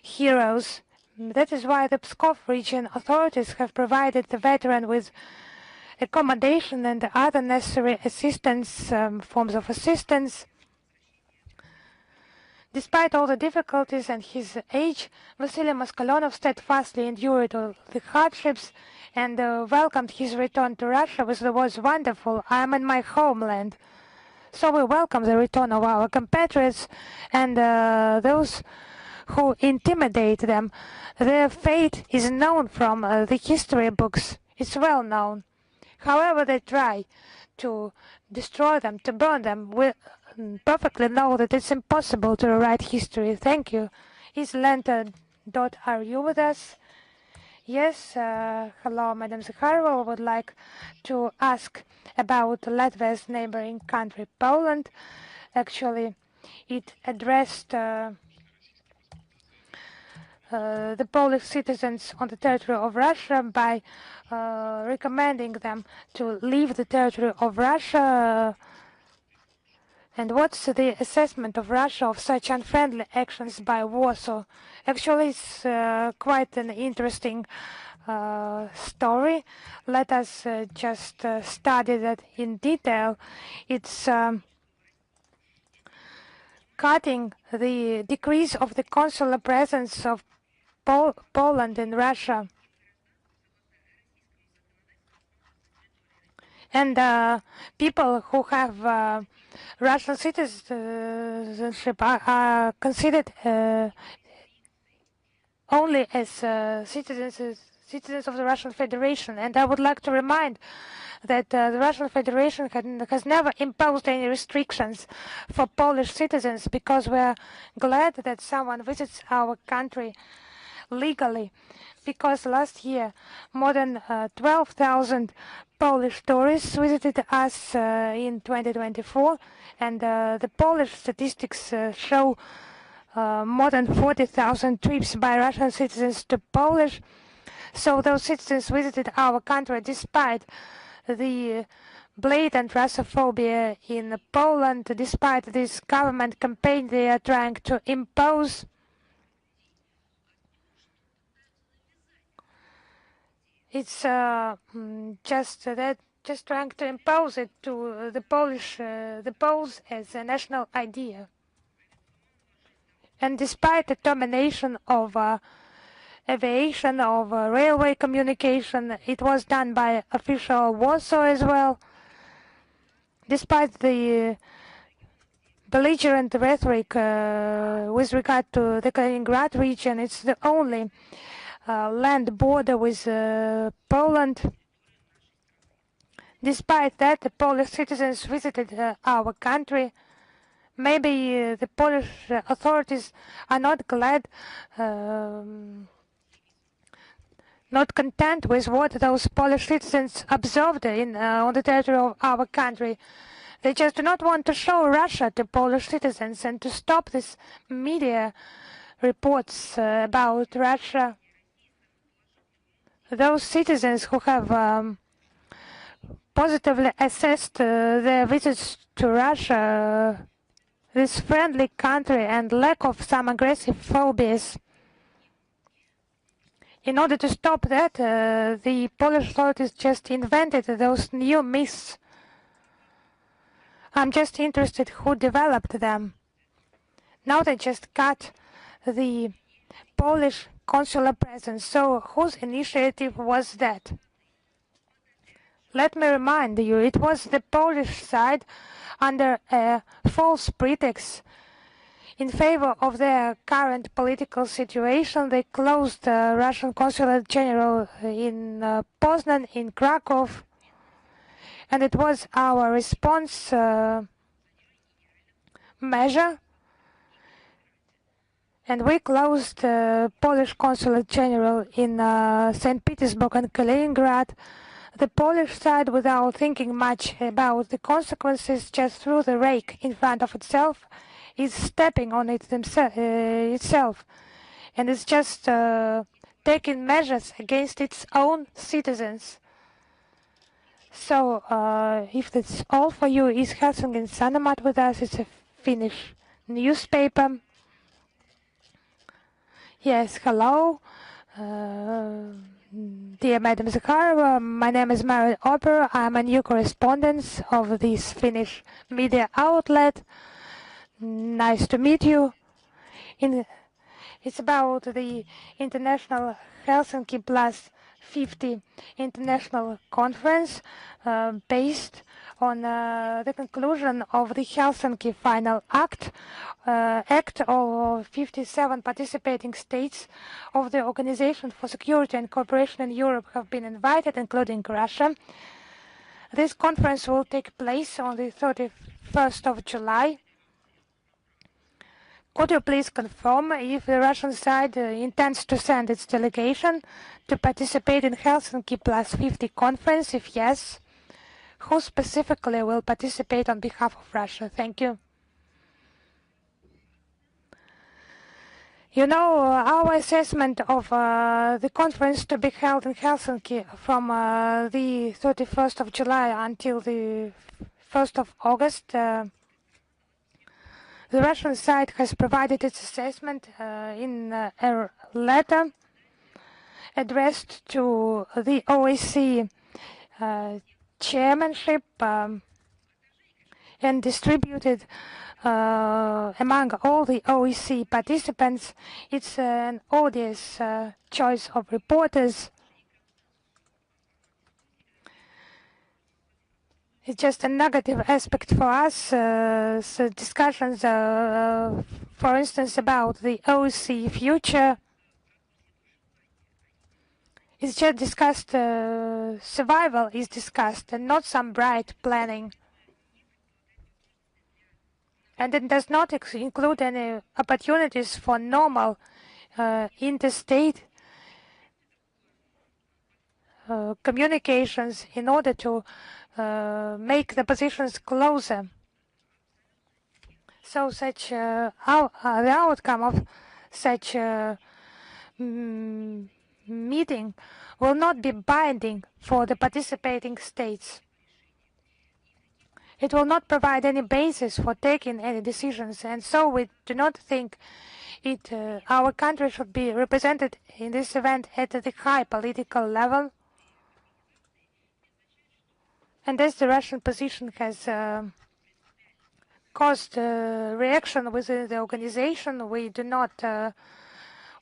heroes. That is why the Pskov region authorities have provided the veteran with accommodation and other necessary assistance, forms of assistance. Despite all the difficulties and his age, Vasily Moskalenov steadfastly endured all the hardships and welcomed his return to Russia with the words, "Wonderful, I am in my homeland." So we welcome the return of our compatriots and those who intimidate them. Their fate is known from the history books. It's well known. However they try to destroy them, to burn them, we perfectly know that it's impossible to rewrite history. Thank you. Is Lenta.ru with us? Yes, hello, Madam Zakharova. I would like to ask about Latvia's neighboring country, Poland. Actually, it addressed the Polish citizens on the territory of Russia by recommending them to leave the territory of Russia. And what's the assessment of Russia of such unfriendly actions by Warsaw? Actually, it's quite an interesting story. Let us just study that in detail. It's cutting the decrease of the consular presence of Poland in Russia. And people who have Russian citizenship are considered only as citizens of the Russian Federation. And I would like to remind that the Russian Federation has never imposed any restrictions for Polish citizens, because we're glad that someone visits our country legally. Because last year, more than 12,000 Polish tourists visited us in 2024, and the Polish statistics show more than 40,000 trips by Russian citizens to Polish. So those citizens visited our country despite the blatant Russophobia in Poland, despite this government campaign they are trying to impose. It's just trying to impose it to the Poles as a national idea. And despite the termination of aviation, of railway communication, it was done by official Warsaw as well. Despite the belligerent rhetoric with regard to the Kaliningrad region, it's the only land border with Poland. Despite that, the Polish citizens visited our country. Maybe the Polish authorities are not glad, not content with what those Polish citizens observed on the territory of our country. They just do not want to show Russia to Polish citizens and to stop these media reports about Russia. Those citizens who have positively assessed their visits to Russia, this friendly country, and lack of some aggressive phobias. In order to stop that, the Polish authorities just invented those new myths. I'm just interested who developed them. Now they just cut the Polish consular presence. So whose initiative was that? Let me remind you, it was the Polish side under a false pretext. In favor of their current political situation, they closed the Russian Consulate General in Poznan, in Krakow, and it was our response measure. And we closed Polish Consulate General in St. Petersburg and Kaliningrad. The Polish side, without thinking much about the consequences, just threw the rake in front of itself, is stepping on it itself, and it's just taking measures against its own citizens. So if that's all for you, is Helsingin Sanomat with us? It's a Finnish newspaper. Yes, hello. Dear Madam Zakharova, my name is Maria Zakharova. I'm a new correspondent of this Finnish media outlet. Nice to meet you. It's about the International Helsinki Plus 50 International Conference based on the conclusion of the Helsinki Final Act of 57 participating states of the Organization for Security and Cooperation in Europe have been invited, including Russia. This conference will take place on the 31st of July. Could you please confirm if the Russian side intends to send its delegation to participate in Helsinki Plus 50 conference? If yes, who specifically will participate on behalf of Russia? Thank you. You know, our assessment of the conference to be held in Helsinki from the 31st of July until the 1st of August, the Russian side has provided its assessment in a letter addressed to the OSCE chairmanship, and distributed among all the OSCE participants. It's an odious choice of reporters. It's just a negative aspect for us. So discussions, for instance, about the OSCE future. It's just discussed, survival is discussed, and not some bright planning. And it does not include any opportunities for normal interstate communications in order to make the positions closer. So such the outcome of such meeting will not be binding for the participating states. It will not provide any basis for taking any decisions, and so we do not think our country should be represented in this event at the high political level. And as the Russian position has caused reaction within the organization, we do not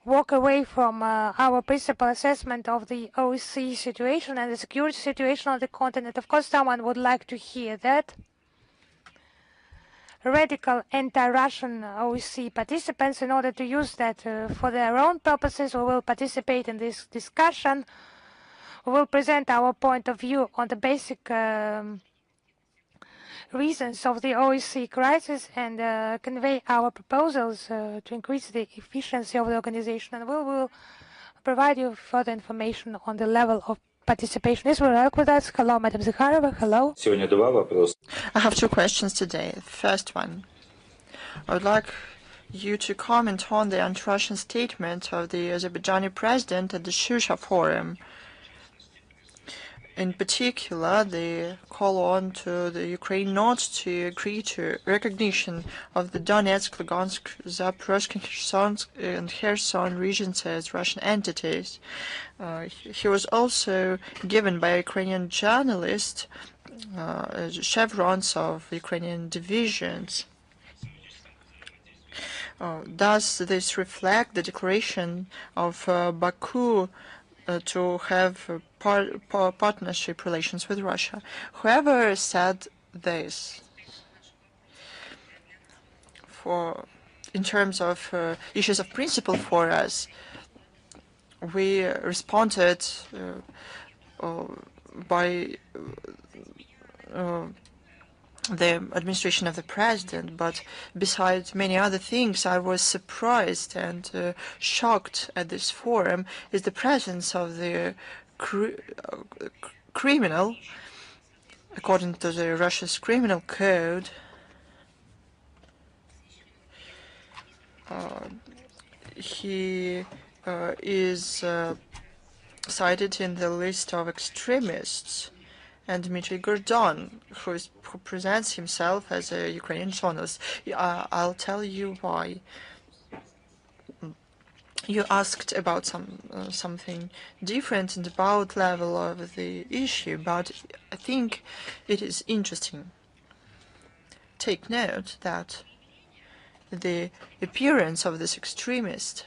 walk away from our principal assessment of the OSCE situation and the security situation on the continent. Of course, someone would like to hear that. Radical anti-Russian OSCE participants, in order to use that for their own purposes, we will participate in this discussion. We will present our point of view on the basic reasons of the OSCE crisis and convey our proposals to increase the efficiency of the organization, and we will provide you further information on the level of participation. Is work with us. Hello, Madam Zakharova. Hello. I have two questions today. The first one, I would like you to comment on the anti-Russian statement of the Azerbaijani president at the Shusha Forum. In particular, the call on to the Ukraine not to agree to recognition of the Donetsk, Lugansk, Zaporozhye, and Kherson regions as Russian entities. He was also given by a Ukrainian journalist chevrons of Ukrainian divisions. Does this reflect the declaration of Baku to have partnership relations with Russia? Whoever said this, in terms of issues of principle for us, we responded by the administration of the president, but besides many other things, I was surprised and shocked at this forum is the presence of the criminal, according to the Russia's criminal code. He is cited in the list of extremists, and Dmitry Gordon, who presents himself as a Ukrainian journalist. I'll tell you why. You asked about something different and about level of the issue, but I think it is interesting. Take note that the appearance of this extremist,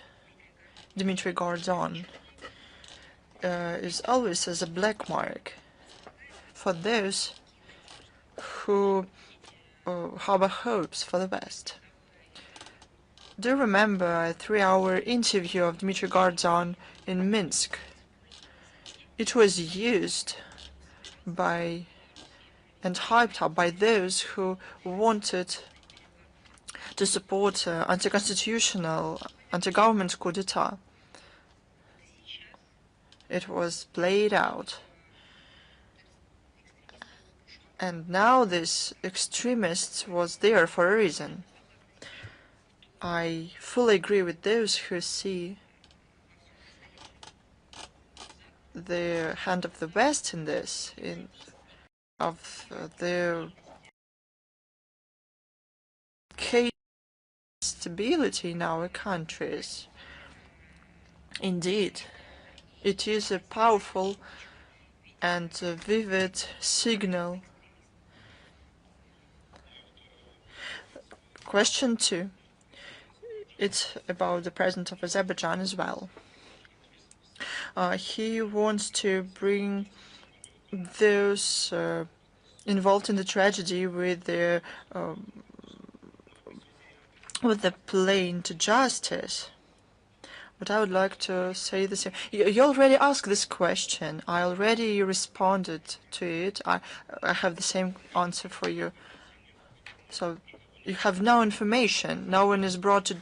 Dmitry Gordon, is always as a black mark for those who harbor hopes for the West. Do you remember a 3-hour interview of Dmitry Gordon in Minsk? It was used by and hyped up by those who wanted to support anti-constitutional, anti-government coup d'etat. It was played out. And now this extremist was there for a reason. I fully agree with those who see the hand of the West in this, of the case stability in our countries. Indeed, it is a powerful and a vivid signal Question 2. It's about the president of Azerbaijan as well. He wants to bring those involved in the tragedy with the plane to justice. But I would like to say the same. You already asked this question. I already responded to it. I have the same answer for you. So you have no information. No one is brought to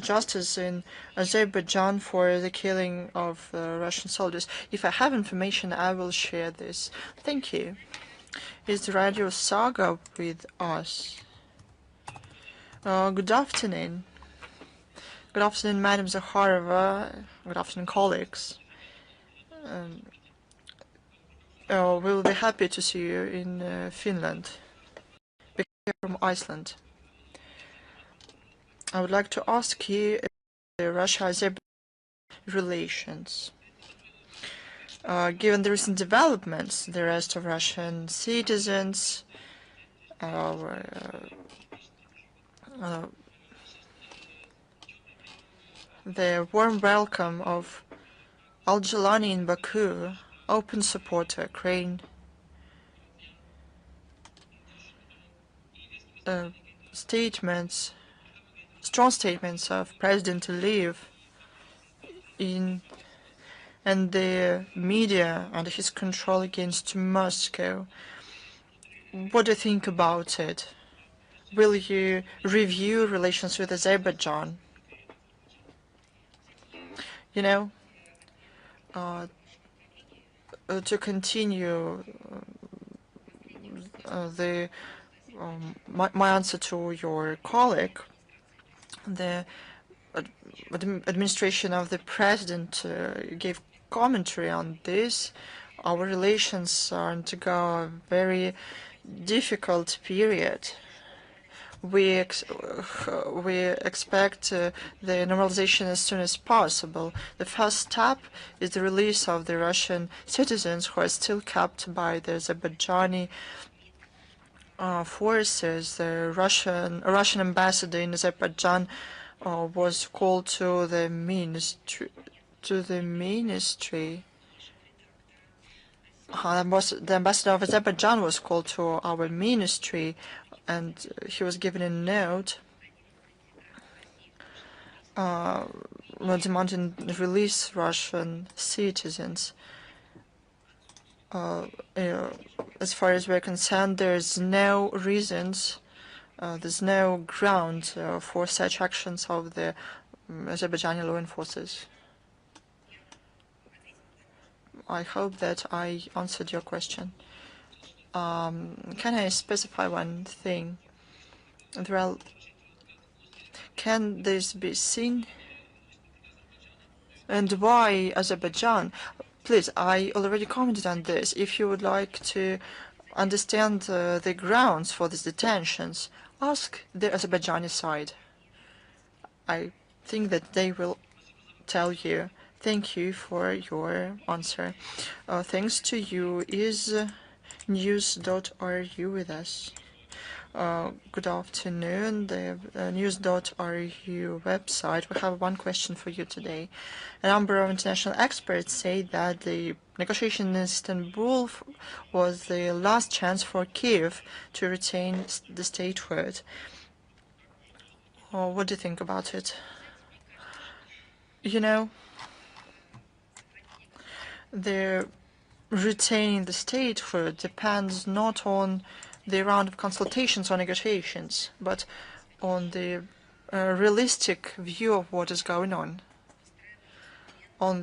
justice in Azerbaijan for the killing of Russian soldiers. If I have information, I will share this. Thank you. Is Radio Saga with us? Good afternoon. Good afternoon, Madam Zakharova. Good afternoon, colleagues. We'll be happy to see you in Finland. We're here from Iceland. I would like to ask you about the Russia-Azerbaijan relations. Given the recent developments, the arrest of Russian citizens, the warm welcome of Al-Jilani in Baku, open support to Ukraine, strong statements of President Aliyev and the media under his control against Moscow. What do you think about it? Will you review relations with Azerbaijan? You know, to continue my answer to your colleague, the administration of the president gave commentary on this. Our relations are undergo a very difficult period. We expect the normalization as soon as possible. The first step is the release of the Russian citizens who are still kept by the Azerbaijani forces. The Russian ambassador in Azerbaijan was called to the ministry. The ambassador of Azerbaijan was called to our ministry, and he was given a note demanding release Russian citizens. As far as we're concerned, there's no reasons, there's no ground for such actions of the Azerbaijani law enforcers. I hope that I answered your question. Can I specify one thing? Well, can this be seen? And why Azerbaijan? Please, I already commented on this. If you would like to understand the grounds for these detentions, ask the Azerbaijani side. I think that they will tell you. Thank you for your answer. Thanks to you. Is news.ru with us? Good afternoon. The news.ru website. We have one question for you today. A number of international experts say that the negotiation in Istanbul was the last chance for Kiev to retain the statehood. What do you think about it? You know, the retaining the statehood depends not on the round of consultations or negotiations, but on the realistic view of what is going on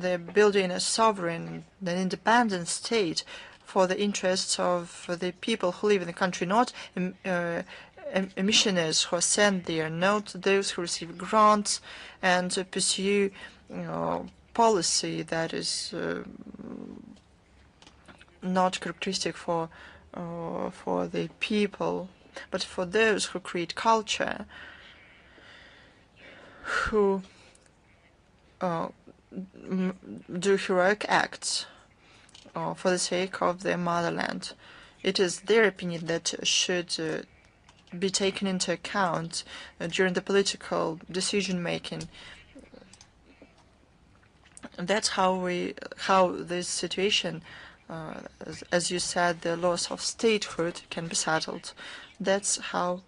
the building a sovereign and independent state for the interests of the people who live in the country, not missionaries who are sent there, not those who receive grants and pursue policy that is not characteristic for the people, but for those who create culture, who do heroic acts for the sake of their motherland. It is their opinion that should be taken into account during the political decision-making. That's how this situation, as you said, the loss of statehood can be settled. That's how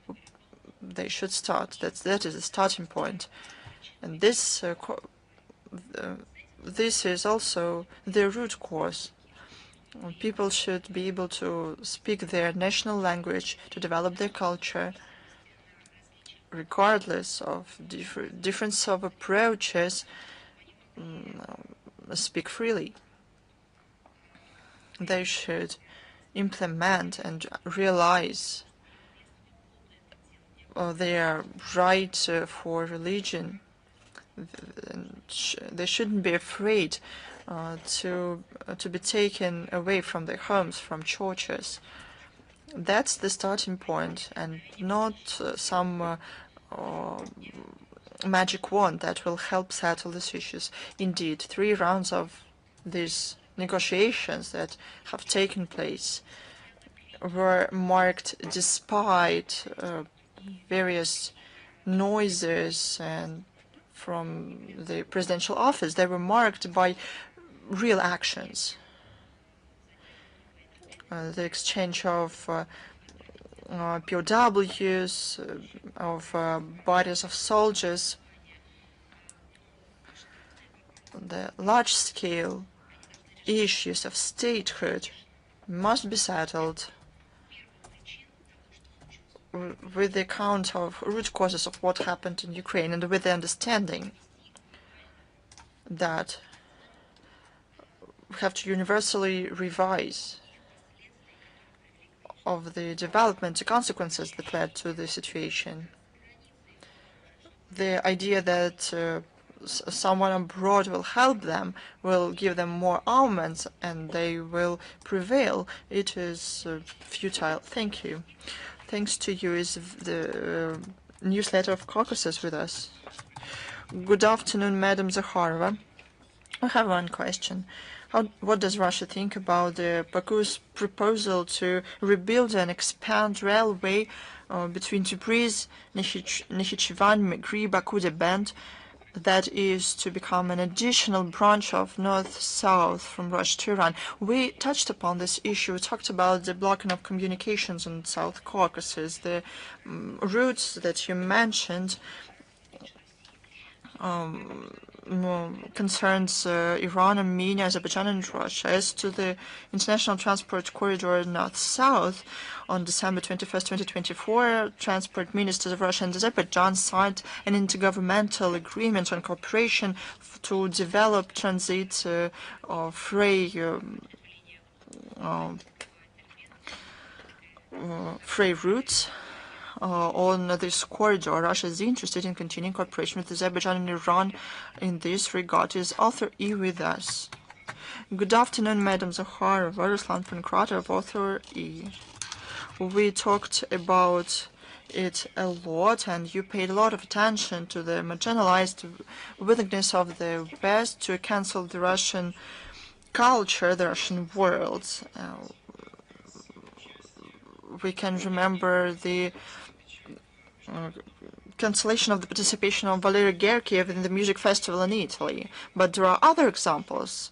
they should start. That is the starting point, and this is also the root cause. People should be able to speak their national language, to develop their culture, regardless of difference of approaches. Speak freely. They should implement and realize their right for religion. They shouldn't be afraid to be taken away from their homes, from churches. That's the starting point, and not some magic wand that will help settle these issues. Indeed, 3 rounds of these negotiations that have taken place were marked, despite various noises and from the presidential office, they were marked by real actions. The exchange of POWs, of bodies of soldiers, the large-scale issues of statehood must be settled with the account of root causes of what happened in Ukraine, and with the understanding that we have to universally revise of the development, the consequences that led to the situation. The idea that someone abroad will help them, will give them more armaments, and they will prevail, it is futile. Thank you. Thanks to you. Is the newsletter of Caucasus with us. Good afternoon, Madam Zakharova. I have one question. What does Russia think about Baku's proposal to rebuild and expand railway between Tabriz, Nakhichevan, Megri, Baku band, that is to become an additional branch of north-south from Russia to Iran? We touched upon this issue. We talked about the blocking of communications in South Caucasus, the routes that you mentioned. Concerns Iran, Armenia, Azerbaijan, and Russia. As to the international transport corridor north-south, on December 21st, 2024, transport ministers of Russia and Azerbaijan signed an intergovernmental agreement on cooperation to develop transit freight routes. On this corridor. Russia is interested in continuing cooperation with Azerbaijan and Iran in this regard. Is Author E with us? Good afternoon, Madam Zakharova. Ruslan Pankratov, Author E. We talked about it a lot, and you paid a lot of attention to the marginalized willingness of the West to cancel the Russian culture, the Russian world. We can remember the cancellation of the participation of Valery Gergiev in the music festival in Italy. But there are other examples.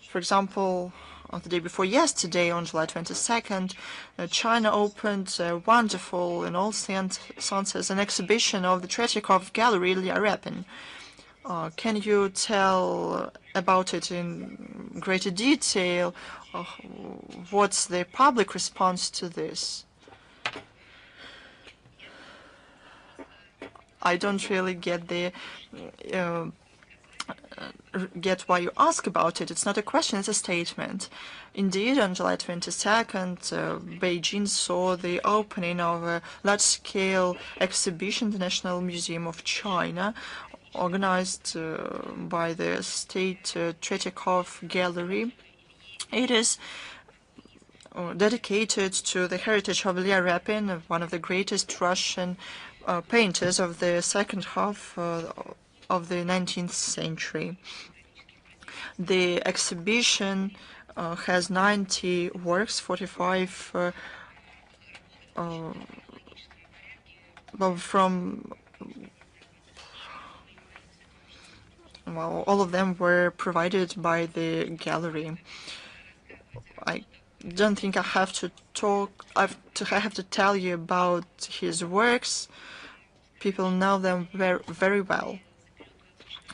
For example, on the day before yesterday, on July 22nd, China opened a wonderful, in all senses, an exhibition of the Tretyakov Gallery, Ilya Repin. Can you tell about it in greater detail? What's the public response to this? I don't really get why you ask about it. It's not a question, it's a statement. Indeed, on July 22nd, Beijing saw the opening of a large-scale exhibition, the National Museum of China, organized by the State Tretyakov Gallery. It is dedicated to the heritage of Ilya Repin, one of the greatest Russian painters of the second half of the 19th century. The exhibition has 90 works, 45 well, all of them were provided by the gallery. I don't think I have to I have to tell you about his works. People know them very, very well.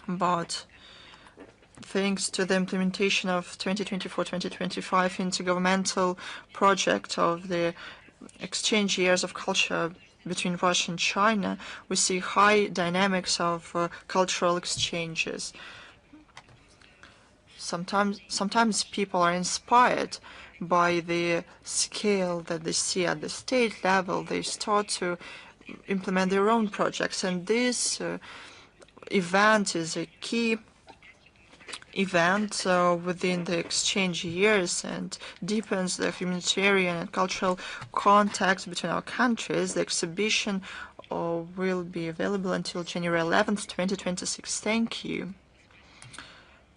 But thanks to the implementation of 2024-2025 intergovernmental project of the exchange years of culture between Russia and China, we see high dynamics of cultural exchanges. Sometimes people are inspired by the scale that they see at the state level. They start to implement their own projects, and this event is a key event within the exchange years and deepens the humanitarian and cultural contacts between our countries. The exhibition will be available until January 11th, 2026. Thank you.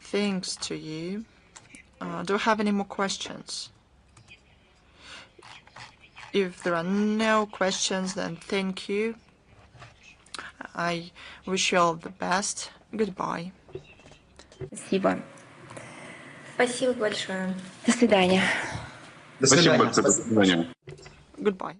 Thanks to you. Do you have any more questions? If there are no questions, then thank you. I wish you all the best. Goodbye. Спасибо. Спасибо большое. До свидания. Спасибо, до свидания. Goodbye.